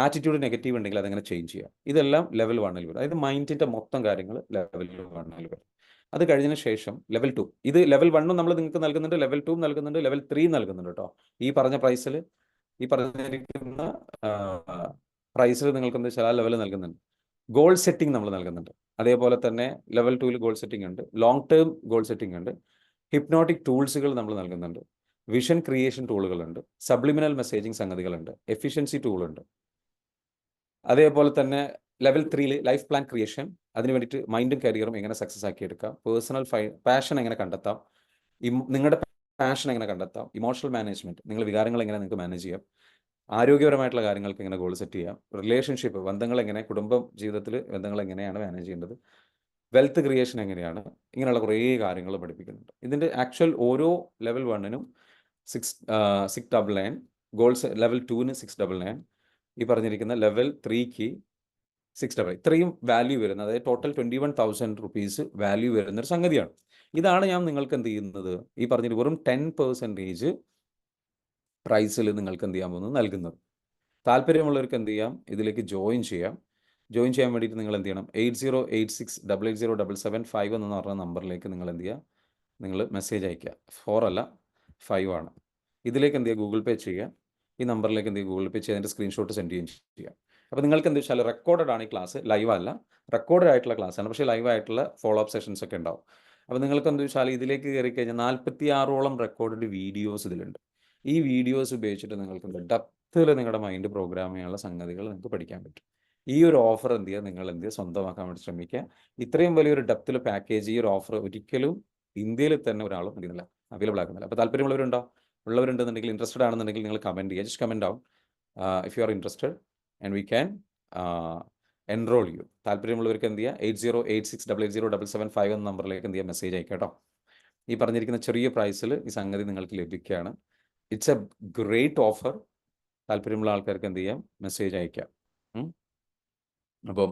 ആറ്റിറ്റ്യൂഡ് നെഗറ്റീവ് ഉണ്ടെങ്കിൽ അതെങ്ങനെ ചേഞ്ച് ചെയ്യാം, ഇതെല്ലാം ലെവൽ 1-ൽ വരും. അതായത് മൈൻഡിൻ്റെ മൊത്തം കാര്യങ്ങൾ ലെവൽ 1-ൽ വരും. അത് കഴിഞ്ഞതിന് ശേഷം ലെവൽ 2, ഇത് ലെവൽ 1 നമ്മൾ നിങ്ങൾക്ക് നൽകുന്നുണ്ട്, ലെവൽ 2 നൽകുന്നുണ്ട്, ലെവൽ 3 നൽകുന്നുണ്ട് കേട്ടോ. ഈ പറഞ്ഞിരിക്കുന്ന പ്രൈസിൽ നിങ്ങൾക്ക് എന്താ വെച്ചാൽ ആ ലെവൽ നൽകുന്നുണ്ട്. ഗോൾ സെറ്റിംഗ് നമ്മൾ നൽകുന്നുണ്ട്. അതേപോലെ തന്നെ ലെവൽ 2-ൽ ഗോൾ സെറ്റിംഗ് ഉണ്ട്, ലോങ് ടേം ഗോൾ സെറ്റിംഗ് ഉണ്ട്, ഹിപ്നോട്ടിക് ടൂൾസുകൾ നമ്മൾ നൽകുന്നുണ്ട്, വിഷൻ ക്രിയേഷൻ ടൂളുകളുണ്ട്, സബ്ലിമിനൽ മെസ്സേജിങ് സംഗതികളുണ്ട്, എഫിഷ്യൻസി ടൂളുണ്ട്. അതേപോലെ തന്നെ ലെവൽ 3-ൽ ലൈഫ് പ്ലാൻ ക്രിയേഷൻ, അതിന് വേണ്ടിയിട്ട് മൈൻഡും കരിയറും എങ്ങനെ സക്സസ് ആക്കി എടുക്കാം, പേഴ്സണൽ പാഷൻ എങ്ങനെ കണ്ടെത്താം, നിങ്ങളുടെ പാഷൻ എങ്ങനെ കണ്ടെത്താം, ഇമോഷണൽ മാനേജ്മെൻറ്റ്, നിങ്ങളുടെ വികാരങ്ങൾ എങ്ങനെ നിങ്ങൾക്ക് മാനേജ് ചെയ്യാം, ആരോഗ്യപരമായിട്ടുള്ള കാര്യങ്ങൾക്ക് എങ്ങനെ ഗോൾ സെറ്റ് ചെയ്യാം, റിലേഷൻഷിപ്പ്, ബന്ധങ്ങൾ എങ്ങനെ, കുടുംബം ജീവിതത്തിൽ ബന്ധങ്ങൾ എങ്ങനെയാണ് മാനേജ് ചെയ്യേണ്ടത്, വെൽത്ത് ക്രിയേഷൻ എങ്ങനെയാണ്, ഇങ്ങനെയുള്ള കുറേ കാര്യങ്ങൾ പഠിപ്പിക്കുന്നുണ്ട്. ഇതിൻ്റെ ആക്ച്വൽ ഓരോ ലെവൽ 1-നും 699, ഗോൾസ് ലെവൽ 2-ന് 699, ഈ പറഞ്ഞിരിക്കുന്ന ലെവൽ 3-ക്ക് 699, ഇത്രയും വാല്യൂ വരുന്നത്, അതായത് ടോട്ടൽ 21,000 റുപ്പീസ് വാല്യൂ വരുന്നൊരു സംഗതിയാണ്. ഇതാണ് ഞാൻ നിങ്ങൾക്ക് എന്ത് ചെയ്യുന്നത്, ഈ പറഞ്ഞിട്ട് വെറും 10% പ്രൈസിൽ നിങ്ങൾക്ക് എന്ത് ചെയ്യാൻ പോകുന്നത് നൽകുന്നത്. താല്പര്യമുള്ളവർക്ക് എന്ത് ചെയ്യാം, ഇതിലേക്ക് ജോയിൻ ചെയ്യാം. ജോയിൻ ചെയ്യാൻ വേണ്ടിയിട്ട് നിങ്ങൾ എന്ത് ചെയ്യണം, 8086880775 എന്ന് പറഞ്ഞ നമ്പറിലേക്ക് നിങ്ങൾ എന്ത് ചെയ്യുക, നിങ്ങൾ മെസ്സേജ് അയയ്ക്കുക. 4 അല്ല 5 ആണ്. ഇതിലേക്ക് എന്ത് ചെയ്യുക, ഗൂഗിൾ പേ ചെയ്യുക. ഈ നമ്പറിലേക്ക് എന്ത് ചെയ്യുക, ഗൂഗിൾ പേ ചെയ്തതിൻ്റെ സ്ക്രീൻഷോട്ട് സെൻഡ് ചെയ്യുക. അപ്പോൾ നിങ്ങൾക്ക് എന്താ വെച്ചാൽ റെക്കോർഡഡ് ആണ് ഈ ക്ലാസ്, ലൈവ് അല്ല, റെക്കോർഡ് ആയിട്ടുള്ള ക്ലാസ്സാണ്, പക്ഷേ ലൈവ് ആയിട്ടുള്ള ഫോളോ അപ്പ് സെഷൻസ് ഒക്കെ ഉണ്ടാവും. അപ്പോൾ നിങ്ങൾക്ക് എന്താ വെച്ചാൽ ഇതിലേക്ക് കയറി കഴിഞ്ഞാൽ 46ഓളം റെക്കോർഡഡ് വീഡിയോസ് ഇതിലുണ്ട്. ഈ വീഡിയോസ് ഉപയോഗിച്ചിട്ട് നിങ്ങൾക്ക് ഡെപ്തിൽ നിങ്ങളുടെ മൈൻഡ് പ്രോഗ്രാം ചെയ്യാനുള്ള സംഗതികൾ നിങ്ങൾക്ക് പഠിക്കാൻ പറ്റും. ഈ ഒരു ഓഫർ എന്ത് ചെയ്യുക, നിങ്ങൾ എന്ത് ചെയ്യുക, സ്വന്തമാക്കാൻ വേണ്ടി ശ്രമിക്കുക. ഇത്രയും വലിയൊരു ഡെപ്തിൽ പാക്കേജ്, ഈ ഒരു ഓഫർ ഒരിക്കലും ഇന്ത്യയിൽ തന്നെ ഒരാളും എന്തുന്നില്ല, അവൈലബിൾ ആക്കുന്നില്ല. അപ്പോൾ ഉള്ളവരുണ്ടെന്നുണ്ടെങ്കിൽ, ഇൻട്രസ്റ്റഡ് ആണെന്നുണ്ടെങ്കിൽ നിങ്ങൾ കമൻറ്റ് ചെയ്യുക, just comment down if you are interested and we can enrol you. താല്പര്യമുള്ളവർക്ക് എന്ത് ചെയ്യുക, 8086880775 എന്ന നമ്പറിലേക്ക് എന്ത് ചെയ്യുക, മെസ്സേജ് അയക്കുക കേട്ടോ. ഈ പറഞ്ഞിരിക്കുന്ന ചെറിയ പ്രൈസിൽ ഈ സംഗതി നിങ്ങൾക്ക് ലഭിക്കുകയാണ്. It's A great offer. താല്പര്യമുള്ള ആൾക്കാർക്ക് എന്ത് ചെയ്യാം, മെസ്സേജ് അയക്കാം. അപ്പം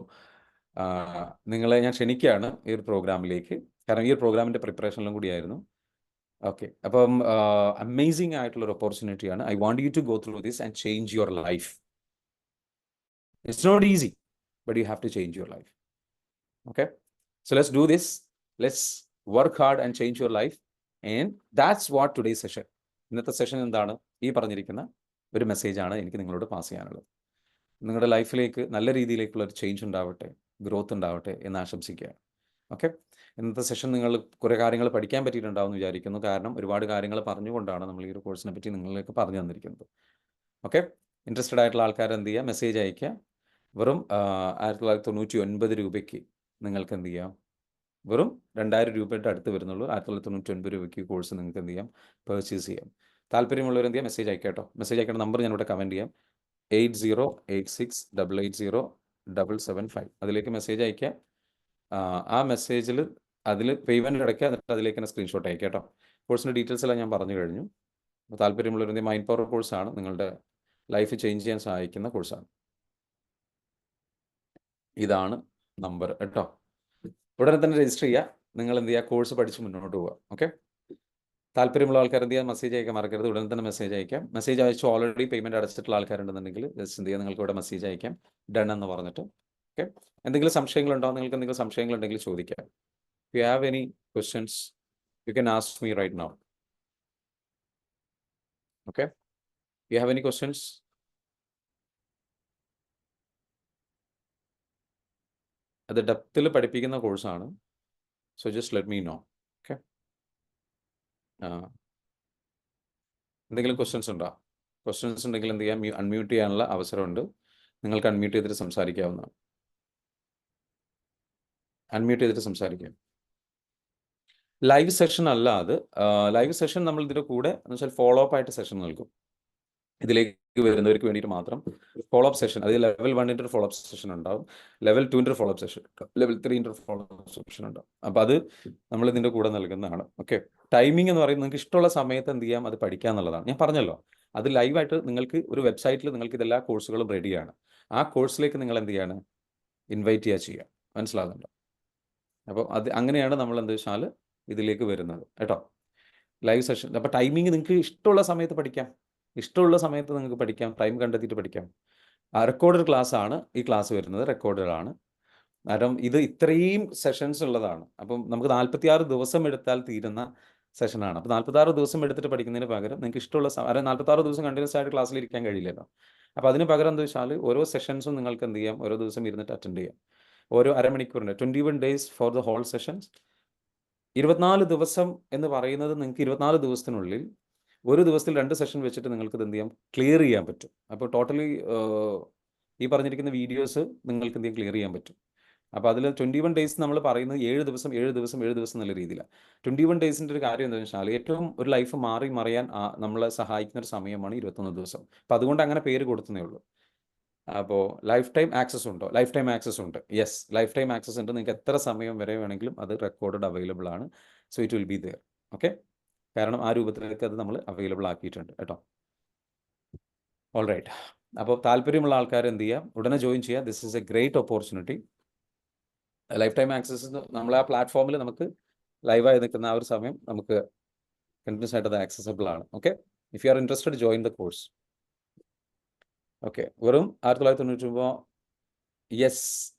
നിങ്ങളെ ഞാൻ ക്ഷണിക്കുകയാണ് ഈ ഒരു പ്രോഗ്രാമിലേക്ക്, കാരണം ഈ ഒരു പ്രോഗ്രാമിൻ്റെ പ്രിപ്പറേഷനിലും കൂടിയായിരുന്നു. ഓക്കെ, അപ്പം അമേസിംഗ് ആയിട്ടുള്ളൊരു ഓപ്പർച്യൂണിറ്റിയാണ്. I want you to go through this and change your life. It's not easy, but you have to change your life. Okay, so let's do this, let's work hard and change your life, and that's what today's session. ഇന്നത്തെ session എന്താണ്, ഈ പറഞ്ഞിരിക്കുന്ന ഒരു മെസ്സേജാണ് എനിക്ക് നിങ്ങളോട് pass ചെയ്യാനുള്ളത്. നിങ്ങളുടെ ലൈഫിലേക്ക് നല്ല രീതിയിലേക്കുള്ള ഒരു ചേഞ്ച് ഉണ്ടാവട്ടെ, ഗ്രോത്ത് ഉണ്ടാവട്ടെ എന്ന് ആശംസിക്കുക. ഓക്കെ, ഇന്നത്തെ സെഷൻ നിങ്ങൾ കുറേ കാര്യങ്ങൾ പഠിക്കാൻ പറ്റിയിട്ടുണ്ടാവും എന്ന് വിചാരിക്കുന്നു. കാരണം ഒരുപാട് കാര്യങ്ങൾ പറഞ്ഞുകൊണ്ടാണ് നമ്മൾ ഈ ഒരു കോഴ്സിനെ പറ്റി നിങ്ങളിലേക്ക് പറഞ്ഞു തന്നിരിക്കുന്നത്. ഓക്കെ, ഇൻട്രസ്റ്റഡ് ആയിട്ടുള്ള ആൾക്കാർ എന്ത് ചെയ്യുക, മെസ്സേജ് അയയ്ക്കുക. വെറും 1999 രൂപയ്ക്ക് നിങ്ങൾക്ക് എന്ത് ചെയ്യാം, വെറും 2000 രൂപയുടെ അടുത്ത് വരുന്നുള്ളൂ. 1999 രൂപയ്ക്ക് കോഴ്സ് നിങ്ങൾക്ക് എന്ത് ചെയ്യാം, പർച്ചേസ് ചെയ്യാം. താല്പര്യമുള്ളവർ എന്ത് ചെയ്യാം, മെസ്സേജ് അയക്കാം കേട്ടോ. മെസ്സേജ് അയക്കേണ്ട നമ്പർ ഞാനിവിടെ കമൻറ്റ് ചെയ്യാം, 8086880775. അതിലേക്ക് മെസ്സേജ് അയക്കുക. ആ മെസ്സേജിൽ അതിൽ പേയ്മെൻറ്റ് അടയ്ക്കുക, എന്നിട്ട് അതിലേക്ക് തന്നെ സ്ക്രീൻഷോട്ട് അയക്കുക കേട്ടോ. കോഴ്സിൻ്റെ ഡീറ്റെയിൽസ് എല്ലാം ഞാൻ പറഞ്ഞു കഴിഞ്ഞു. താല്പര്യമുള്ളവർ മൈൻഡ് പവർ കോഴ്സാണ്, നിങ്ങളുടെ ലൈഫ് ചേഞ്ച് ചെയ്യാൻ സഹായിക്കുന്ന കോഴ്സാണ്. ഇതാണ് നമ്പർ കേട്ടോ. ഉടനെ തന്നെ രജിസ്റ്റർ ചെയ്യുക. നിങ്ങൾ എന്ത് ചെയ്യുക, കോഴ്സ് പഠിച്ച് മുന്നോട്ട് പോവുക. ഓക്കെ, താല്പര്യമുള്ള ആൾക്കാർ എന്ത് ചെയ്യുക, മെസ്സേജ് അയക്കാൻ മറക്കരുത്. ഉടനെ തന്നെ മെസ്സേജ് അയക്കാം. മെസ്സേജ് അയച്ചു ഓൾറെഡി പേയ്മെൻറ്റ് അടച്ചിട്ടുള്ള ആൾക്കാരുണ്ടെന്നുണ്ടെങ്കിൽ ജസ്റ്റ് എന്ത് ചെയ്യുക, നിങ്ങൾക്ക് ഇവിടെ മെസ്സേജ് അയക്കാം, ഡൺ എന്ന് പറഞ്ഞിട്ട്. ഓക്കെ, എന്തെങ്കിലും സംശയങ്ങളുണ്ടോ, നിങ്ങൾക്ക് എന്തെങ്കിലും സംശയങ്ങളുണ്ടെങ്കിൽ ചോദിക്കാം. If you have any questions, you can ask me right now. Okay, you have any questions? അത് ഡെപ്തിൽ പഠിപ്പിക്കുന്ന കോഴ്സാണ്. So just let me know. Okay, എന്തെങ്കിലും ക്വസ്റ്റ്യൻസ് ഉണ്ടോ? ക്വസ്റ്റ്യൻസ് ഉണ്ടെങ്കിൽ എന്ത് ചെയ്യാം, അൺമ്യൂട്ട് ചെയ്യാനുള്ള അവസരമുണ്ട്. നിങ്ങൾക്ക് അൺമ്യൂട്ട് ചെയ്തിട്ട് സംസാരിക്കാവുന്നതാണ്. അൺമ്യൂട്ട് ചെയ്തിട്ട് സംസാരിക്കാം. ലൈവ് സെഷൻ അല്ല അത്. ലൈവ് സെഷൻ നമ്മൾ ഇതിൻ്റെ കൂടെ എന്ന് വെച്ചാൽ ഫോളോ അപ്പ് ആയിട്ട് സെഷൻ നൽകും. ഇതിലേക്ക് വരുന്നവർക്ക് വേണ്ടിയിട്ട് മാത്രം ഫോളോ അപ്പ് സെഷൻ, അത് ലെവൽ 1ൻ്റെ ഒരു ഫോളോ അപ്പ് സെഷൻ ഉണ്ടാവും, ലെവൽ 2ൻ്റെ ഒരു ഫോളോ അപ്പ് സെഷൻ ഉണ്ടാവും, ലെവൽ 3ൻ്റെ ഒരു ഫോളോ അപ്പ് സെഷൻ ഉണ്ടാവും. അപ്പോൾ അത് നമ്മൾ ഇതിൻ്റെ കൂടെ നൽകുന്നതാണ്. ഓക്കെ. ടൈമിംഗ് എന്ന് പറയുന്നത് നിങ്ങൾക്ക് ഇഷ്ടമുള്ള സമയത്ത് എന്ത് ചെയ്യാം, അത് പഠിക്കുക എന്നുള്ളതാണ്. ഞാൻ പറഞ്ഞല്ലോ, അത് ലൈവായിട്ട് നിങ്ങൾക്ക് ഒരു വെബ്സൈറ്റിൽ നിങ്ങൾക്ക് ഇതെല്ലാ കോഴ്സുകളും റെഡിയാണ്. ആ കോഴ്സിലേക്ക് നിങ്ങൾ എന്ത് ചെയ്യാണ്, ഇൻവൈറ്റ് ചെയ്യുക. മനസ്സിലാകുന്നുണ്ടോ? അപ്പോൾ അത് അങ്ങനെയാണ് നമ്മൾ എന്താ വെച്ചാൽ ഇതിലേക്ക് വരുന്നത് കേട്ടോ. Live session. അപ്പോൾ ടൈമിംഗ് നിങ്ങൾക്ക് ഇഷ്ടമുള്ള സമയത്ത് പഠിക്കാം, ഇഷ്ടമുള്ള സമയത്ത് നിങ്ങൾക്ക് പഠിക്കാം, ടൈം കണ്ടെത്തിയിട്ട് പഠിക്കാം. റെക്കോർഡഡ് ക്ലാസ് ആണ് ഈ ക്ലാസ് വരുന്നത്, റെക്കോർഡഡ് ആണ്. കാരണം ഇത് ഇത്രയും സെഷൻസ് ഉള്ളതാണ്. അപ്പം നമുക്ക് 46 ദിവസം എടുത്താൽ തീരുന്ന സെഷനാണ്. അപ്പോൾ 46 ദിവസം എടുത്തിട്ട് പഠിക്കുന്നതിന് പകരം നിങ്ങൾക്ക് ഇഷ്ടമുള്ള 46 ദിവസം കണ്ടിന്യൂസ് ആയിട്ട് ക്ലാസ്സിൽ ഇരിക്കാൻ കഴിയില്ലല്ലോ. അപ്പോൾ അതിന് പകരം എന്താ വെച്ചാൽ ഓരോ സെഷൻസും നിങ്ങൾക്ക് എന്ത് ചെയ്യാം, ഓരോ ദിവസം ഇരുന്നിട്ട് അറ്റൻഡ് ചെയ്യാം. ഓരോ അരമണിക്കൂറിൻ്റെ 21 days for the whole sessions. 24 ദിവസം എന്ന് പറയുന്നത് നിങ്ങൾക്ക് 24 ദിവസത്തിനുള്ളിൽ ഒരു ദിവസത്തിൽ 2 സെഷൻ വെച്ചിട്ട് നിങ്ങൾക്ക് ഇത് എന്ത് ചെയ്യാം, ക്ലിയർ ചെയ്യാൻ പറ്റും. അപ്പോൾ ടോട്ടലി ഈ പറഞ്ഞിരിക്കുന്ന വീഡിയോസ് നിങ്ങൾക്ക് എന്ത് ചെയ്യാം, ക്ലിയർ ചെയ്യാൻ പറ്റും. അപ്പോൾ അതിൽ 21 days നമ്മൾ പറയുന്നത് 7 ദിവസം 7 ദിവസം 7 ദിവസം എന്നുള്ള രീതിയിലാണ്. 21 daysൻ്റെ ഒരു കാര്യം എന്താണെന്ന് വെച്ചാൽ ഏറ്റവും ഒരു ലൈഫ് മാറി മറിയാൻ നമ്മളെ സഹായിക്കുന്ന ഒരു സമയമാണ് 21 ദിവസം. അപ്പോൾ അതുകൊണ്ട് അങ്ങനെ പേര് കൊടുത്തതേ ഉള്ളൂ. അപ്പോൾ ലൈഫ് ടൈം ആക്സസ് ഉണ്ടോ? ലൈഫ് ടൈം ആക്സസ് ഉണ്ട്. യെസ്, ലൈഫ് ടൈം ആക്സസ് ഉണ്ട്. നിങ്ങൾക്ക് എത്ര സമയം വരെ വേണമെങ്കിലും അത് റെക്കോർഡഡ് അവൈലബിൾ ആണ്. So it will be there. Okay. കാരണം ആ രൂപത്തിലേക്ക് അത് നമ്മൾ അവൈലബിൾ ആക്കിയിട്ടുണ്ട് കേട്ടോ. All right. അപ്പോൾ താല്പര്യമുള്ള ആൾക്കാർ എന്ത് ചെയ്യുക, ഉടനെ ജോയിൻ ചെയ്യുക. This is a great opportunity. Lifetime access നമ്മൾ ആ പ്ലാറ്റ്ഫോമിൽ നമുക്ക് ലൈവായി നിൽക്കുന്ന ആ ഒരു സമയം നമുക്ക് കണ്ടിന്യൂസ് ആയിട്ട് അത് ആക്സസബിൾ ആണ്. Okay. If you are interested, join the course. Okay. വെറും 1999. യെസ്,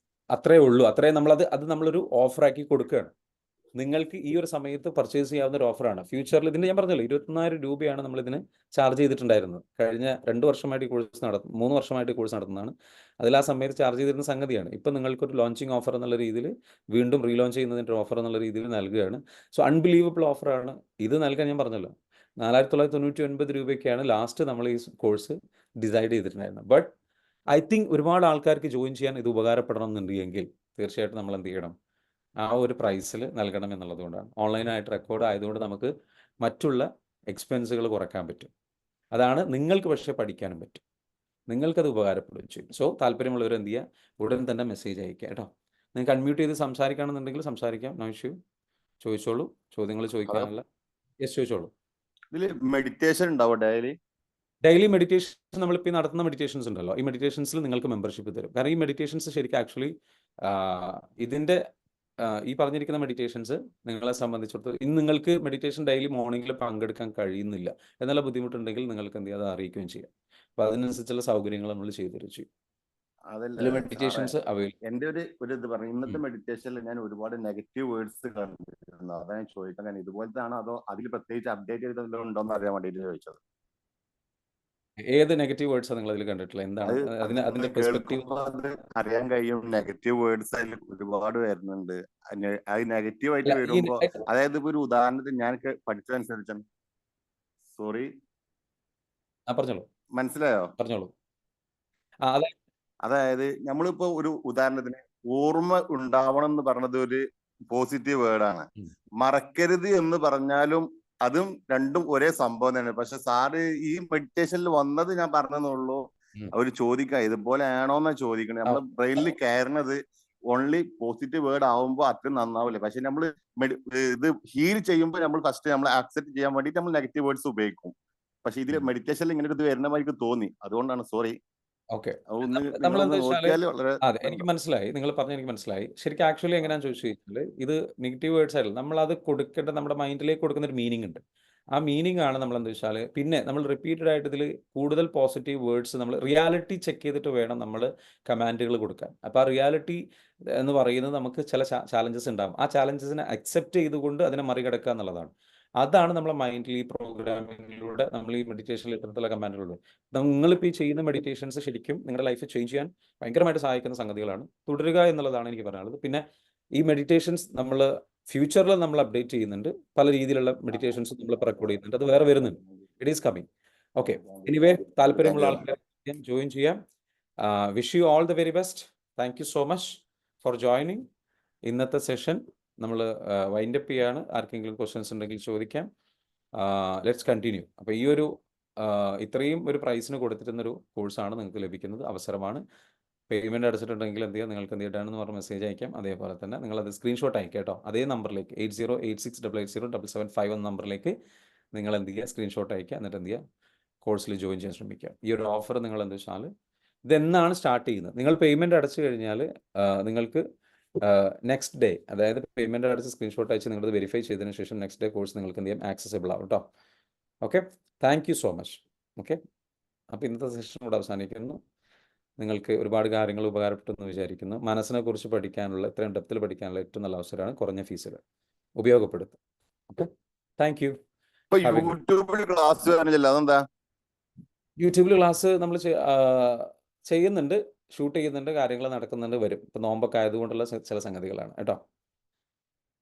അത്രേ ഉള്ളൂ. അത്രേ അത് നമ്മളൊരു ഓഫറാക്കി കൊടുക്കുകയാണ്. നിങ്ങൾക്ക് ഈ ഒരു സമയത്ത് പർച്ചേസ് ചെയ്യാവുന്ന ഒരു ഓഫറാണ്. ഫ്യൂച്ചറിൽ ഇതിൻ്റെ ഞാൻ പറഞ്ഞല്ലോ 24,000 രൂപയാണ് നമ്മളിതിന് ചാർജ് ചെയ്തിട്ടുണ്ടായിരുന്നത്. കഴിഞ്ഞ 2 വർഷമായിട്ട് ഈ കോഴ്സ് 3 വർഷമായിട്ട് ഈ കോഴ്സ് നടത്തുന്നതാണ്. അതിൽ ആ സമയത്ത് ചാർജ് ചെയ്തിരുന്ന സംഗതിയാണ്. ഇപ്പം നിങ്ങൾക്കൊരു ലോഞ്ചിങ് ഓഫർ എന്നുള്ള രീതിയിൽ വീണ്ടും റീലോഞ്ച് ചെയ്യുന്നതിൻ്റെ ഓഫർ എന്നുള്ള രീതിയിൽ നൽകുകയാണ്. സോ അൺബിലീവബിൾ ഓഫറാണ് ഇത് നൽകാൻ. ഞാൻ പറഞ്ഞല്ലോ 4,999 രൂപയ്ക്കാണ് ലാസ്റ്റ് നമ്മൾ ഈ കോഴ്സ് ഡിസൈഡ് ചെയ്തിട്ടുണ്ടായിരുന്നത്. ബട്ട് ഐ തിങ്ക് ഒരുപാട് ആൾക്കാർക്ക് ജോയിൻ ചെയ്യാൻ ഇത് ഉപകാരപ്പെടണം എന്നുണ്ടെങ്കിൽ തീർച്ചയായിട്ടും നമ്മൾ എന്ത് ചെയ്യണം, ആ ഒരു പ്രൈസിൽ നൽകണം എന്നുള്ളത് കൊണ്ടാണ്. ഓൺലൈനായിട്ട് റെക്കോർഡ് ആയതുകൊണ്ട് നമുക്ക് മറ്റുള്ള എക്സ്പെൻസുകൾ കുറയ്ക്കാൻ പറ്റും. അതാണ്. നിങ്ങൾക്ക് പക്ഷേ പഠിക്കാനും പറ്റും, നിങ്ങൾക്കത് ഉപകാരപ്പെടുകയും ചെയ്യും. സോ താല്പര്യമുള്ളവർ എന്ത് ചെയ്യുക, ഉടൻ തന്നെ മെസ്സേജ് അയക്കുക കേട്ടോ. നിങ്ങൾക്ക് അൺമ്യൂട്ട് ചെയ്ത് സംസാരിക്കുകയാണെന്നുണ്ടെങ്കിൽ സംസാരിക്കാം. No issue. ചോദിച്ചോളൂ, ചോദ്യങ്ങൾ ചോദിക്കാനുള്ള. യെസ്, ചോദിച്ചോളൂ. ഇതിൽ മെഡിറ്റേഷൻ ഉണ്ടാവും ഡെയിലി മെഡിറ്റേഷൻ നമ്മളിപ്പോൾ നടത്തുന്ന മെഡിറ്റേഷൻസ് ഉണ്ടല്ലോ, ഈ മെഡിറ്റേഷൻസിൽ നിങ്ങൾക്ക് മെമ്പർഷിപ്പ് തരും. കാരണം ഈ മെഡിറ്റേഷൻസ് ശരിക്കും ആക്ച്വലി ഇതിൻ്റെ ഈ പറഞ്ഞിരിക്കുന്ന മെഡിറ്റേഷൻസ് നിങ്ങളെ സംബന്ധിച്ചിടത്തോളം ഇന്ന് നിങ്ങൾക്ക് മെഡിറ്റേഷൻ ഡെയിലി മോർണിംഗിൽ പങ്കെടുക്കാൻ കഴിയുന്നില്ല എന്നുള്ള ബുദ്ധിമുട്ടുണ്ടെങ്കിൽ നിങ്ങൾക്ക് എന്ത് ചെയ്യാം, അത് അറിയിക്കുകയും ചെയ്യാം. അപ്പോൾ അതിനനുസരിച്ചുള്ള സൗകര്യങ്ങൾ നമ്മൾ ചെയ്തു തരും ചെയ്യും. Meditations available. എന്റെ ഒരു ഇത് പറഞ്ഞു, ഇന്നത്തെ മെഡിറ്റേഷനിൽ ഞാൻ ഒരുപാട് നെഗറ്റീവ് വേർഡ്സ് കണ്ടിരുന്നു. അതാണ് ചോദിക്കാൻ. ഞാൻ ഇതുപോലത്തെ ആണോ അതോ അതിൽ പ്രത്യേകിച്ച് അപ്ഡേറ്റ് ചെയ്തല്ലോ ഉണ്ടോന്ന് അറിയാൻ വേണ്ടിയിട്ട് ചോദിച്ചത്. ഏത് നെഗറ്റീവ് വേർഡ്സ് നിങ്ങൾ അതിൽ കണ്ടിട്ടുള്ളത്? എന്താണ് അതിന്റെ പെർസ്പെക്റ്റീവ് അറിയാൻ കഴിയും. നെഗറ്റീവ് വേർഡ്സ് അതിൽ ഒരുപാട് വരുന്നുണ്ട്. അത് നെഗറ്റീവ് ആയിട്ട് വരുമ്പോ, അതായത് ഇപ്പൊ ഒരു ഉദാഹരണത്തിന് ഞാൻ പഠിച്ചതനുസരിച്ചാണ്. സോറി, പറഞ്ഞോളൂ. മനസ്സിലായോ? പറഞ്ഞോളൂ. അതായത് നമ്മളിപ്പോ ഒരു ഉദാഹരണത്തിന് ഓർമ്മ ഉണ്ടാവണം എന്ന് പറഞ്ഞത് ഒരു പോസിറ്റീവ് വേർഡാണ്. മറക്കരുത് എന്ന് പറഞ്ഞാലും അതും രണ്ടും ഒരേ സംഭവം തന്നെ. പക്ഷെ സാറ് ഈ മെഡിറ്റേഷനിൽ വന്നത് ഞാൻ പറഞ്ഞതെന്നുള്ളൂ. അവര് ചോദിക്കാം ഇതുപോലെ ആണോന്നാ ചോദിക്കണേ. നമ്മളെ ബ്രെയിനിൽ കയറുന്നത് ഓൺലി പോസിറ്റീവ് വേർഡ് ആവുമ്പോ അത്രയും നന്നാവില്ല. പക്ഷെ നമ്മൾ ഇത് ഹീൽ ചെയ്യുമ്പോൾ നമ്മൾ ഫസ്റ്റ് നമ്മൾ ആക്സെപ്റ്റ് ചെയ്യാൻ വേണ്ടിട്ട് നമ്മൾ നെഗറ്റീവ് വേർഡ്സ് ഉപയോഗിക്കും. പക്ഷെ ഇതിൽ മെഡിറ്റേഷനിൽ ഇങ്ങനെ ഇത് വരുന്ന മാതിരി തോന്നി, അതുകൊണ്ടാണ്. സോറി. ഓക്കെ. എനിക്ക് മനസ്സിലായി, നിങ്ങൾ പറഞ്ഞ എനിക്ക് മനസ്സിലായി. ശരിക്കും ആക്ച്വലി എങ്ങനെയാണെന്ന് ചോദിച്ചു കഴിഞ്ഞാൽ ഇത് നെഗറ്റീവ് വേർഡ്സ് ആയില്ല, നമ്മൾ അത് കൊടുക്കേണ്ട നമ്മുടെ മൈൻഡിലേക്ക് കൊടുക്കുന്ന ഒരു മീനിങ് ഉണ്ട്. ആ മീനിങ് ആണ് നമ്മൾ എന്താ വെച്ചാൽ പിന്നെ നമ്മൾ റിപ്പീറ്റഡ് ആയിട്ട് ഇതിൽ കൂടുതൽ പോസിറ്റീവ് വേർഡ്സ് നമ്മൾ റിയാലിറ്റി ചെക്ക് ചെയ്തിട്ട് വേണം നമ്മൾ കമാൻഡുകൾ കൊടുക്കാൻ. അപ്പോൾ ആ റിയാലിറ്റി എന്ന് പറയുന്നത് നമുക്ക് ചില ചാലഞ്ചസ് ഉണ്ടാകും. ആ ചാലഞ്ചസിനെ അക്സെപ്റ്റ് ചെയ്തുകൊണ്ട് അതിനെ മറികടക്കുക എന്നുള്ളതാണ്. അതാണ് നമ്മളെ മൈൻഡിൽ ഈ പ്രോഗ്രാമിങ്ങിലൂടെ നമ്മൾ ഈ മെഡിറ്റേഷനിൽ ഇത്തരത്തിലുള്ള കമാൻഡുകളുണ്ട്. നിങ്ങളിപ്പോൾ ഈ ചെയ്യുന്ന മെഡിറ്റേഷൻസ് ശരിക്കും നിങ്ങളുടെ ലൈഫ് ചേഞ്ച് ചെയ്യാൻ ഭയങ്കരമായിട്ട് സഹായിക്കുന്ന സംഗതികളാണ്. തുടരുക എന്നുള്ളതാണ് എനിക്ക് പറയാനുള്ളത്. പിന്നെ ഈ മെഡിറ്റേഷൻസ് നമ്മൾ ഫ്യൂച്ചറിൽ നമ്മൾ അപ്ഡേറ്റ് ചെയ്യുന്നുണ്ട്. പല രീതിയിലുള്ള മെഡിറ്റേഷൻസ് നമ്മൾ റെക്കോർഡ് ചെയ്യുന്നുണ്ട്. അത് വേറെ വരുന്നുണ്ട്. It is coming. Okay. Anyway താല്പര്യമുള്ള ആൾക്കാർ ജോയിൻ ചെയ്യാം. Wish you all the very best. Thank you so much for joining. ഇന്നത്തെ സെഷൻ നമ്മൾ വൈൻഡപ്പ് ചെയ്യാണ്. ആർക്കെങ്കിലും ക്വസ്റ്റ്യൻസ് ഉണ്ടെങ്കിൽ ചോദിക്കാം. Let's continue. അപ്പോൾ ഈ ഒരു ഇത്രയും ഒരു പ്രൈസിന് കൊടുത്തിരുന്നൊരു കോഴ്സാണ് നിങ്ങൾക്ക് ലഭിക്കുന്നത്, അവസരമാണ്. പേയ്മെൻറ്റ് അടച്ചിട്ടുണ്ടെങ്കിൽ എന്ത് ചെയ്യുക, നിങ്ങൾക്ക് എന്ത് ചെയ്യണമെന്ന് പറഞ്ഞ് മെസ്സേജ് അയക്കാം. അതേപോലെ തന്നെ നിങ്ങളത് സ്ക്രീൻഷോട്ട് അയക്കാം കേട്ടോ. അതേ നമ്പറിലേക്ക് 8086880775 എന്ന നമ്പറിലേക്ക് നിങ്ങൾ എന്ത് ചെയ്യുക, സ്ക്രീൻഷോട്ട് അയക്കുക. എന്നിട്ട് എന്ത് ചെയ്യുക, കോഴ്സിൽ ജോയിൻ ചെയ്യാൻ ശ്രമിക്കുക. ഈ ഒരു ഓഫർ നിങ്ങൾ എന്താ വെച്ചാൽ ഇതെന്നാണ് സ്റ്റാർട്ട് ചെയ്യുന്നത്, നിങ്ങൾ പേയ്മെൻറ്റ് അടച്ചു കഴിഞ്ഞാൽ നിങ്ങൾക്ക് നെക്സ്റ്റ് ഡേ, അതായത് പേയ്മെൻറ്റ് അടച്ച് സ്ക്രീൻഷോട്ട് അയച്ച് നിങ്ങളത് വെരിഫൈ ചെയ്തതിന് ശേഷം നെക്സ്റ്റ് ഡേ കോഴ്സ് നിങ്ങൾക്ക് എന്ത് ചെയ്യാം, ആക്സസിബിൾ ആവും കേട്ടോ. Okay, thank you so much. Okay, അപ്പോൾ ഇന്നത്തെ സെഷൻ കൂടെ അവസാനിക്കുന്നു. നിങ്ങൾക്ക് ഒരുപാട് കാര്യങ്ങൾ ഉപകാരപ്പെട്ടെന്ന് വിചാരിക്കുന്നു. മനസ്സിനെ കുറിച്ച് പഠിക്കാനുള്ള, ഇത്രയും ഡെപ്തിൽ പഠിക്കാനുള്ള ഏറ്റവും നല്ല അവസരമാണ് കുറഞ്ഞ ഫീസിൽ. ഉപയോഗപ്പെടുത്തും. Okay, thank you. ഇപ്പൊ യൂട്യൂബിൽ ക്ലാസ് കാണില്ല, അതെന്താ? യൂട്യൂബിൽ ക്ലാസ് നമ്മൾ ചെയ്യുന്നുണ്ട്, ഷൂട്ട് ചെയ്യുന്നുണ്ട്, കാര്യങ്ങൾ നടക്കുന്നുണ്ട്, വരും. ഇപ്പം നോമ്പൊക്കെ ആയതുകൊണ്ടുള്ള ചില സംഗതികളാണ് കേട്ടോ.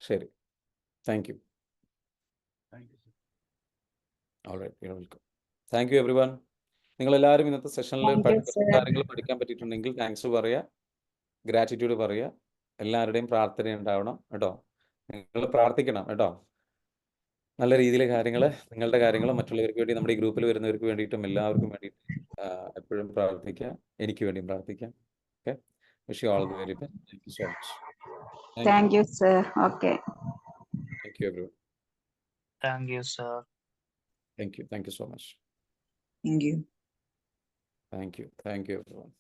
ശരി, thank you. All right, you are welcome. Thank you everyone. നിങ്ങളെല്ലാവരും ഇന്നത്തെ സെഷനിൽ കാര്യങ്ങൾ പഠിക്കാൻ പറ്റിയിട്ടുണ്ടെങ്കിൽ താങ്ക്സ് പറയുക, ഗ്രാറ്റിറ്റ്യൂഡ് പറയുക. എല്ലാവരുടെയും പ്രാർത്ഥന ഉണ്ടാവണം കേട്ടോ. നിങ്ങൾ പ്രാർത്ഥിക്കണം കേട്ടോ. നല്ല രീതിയിൽ കാര്യങ്ങൾ, നിങ്ങളുടെ കാര്യങ്ങൾ മറ്റുള്ളവർക്ക് വേണ്ടി, നമ്മുടെ ഈ ഗ്രൂപ്പിൽ വരുന്നവർക്ക് വേണ്ടിയിട്ടും എല്ലാവർക്കും വേണ്ടിയിട്ട് എപ്പോഴും പ്രാർത്ഥിക്കുക. എനിക്ക് വേണ്ടിയും പ്രാർത്ഥിക്കാം. Okay, wish you all the very best. Thank you so much. Thank you, sir. Okay. Thank you everyone. Thank you, sir. Thank you so much. Thank you. Thank you everyone.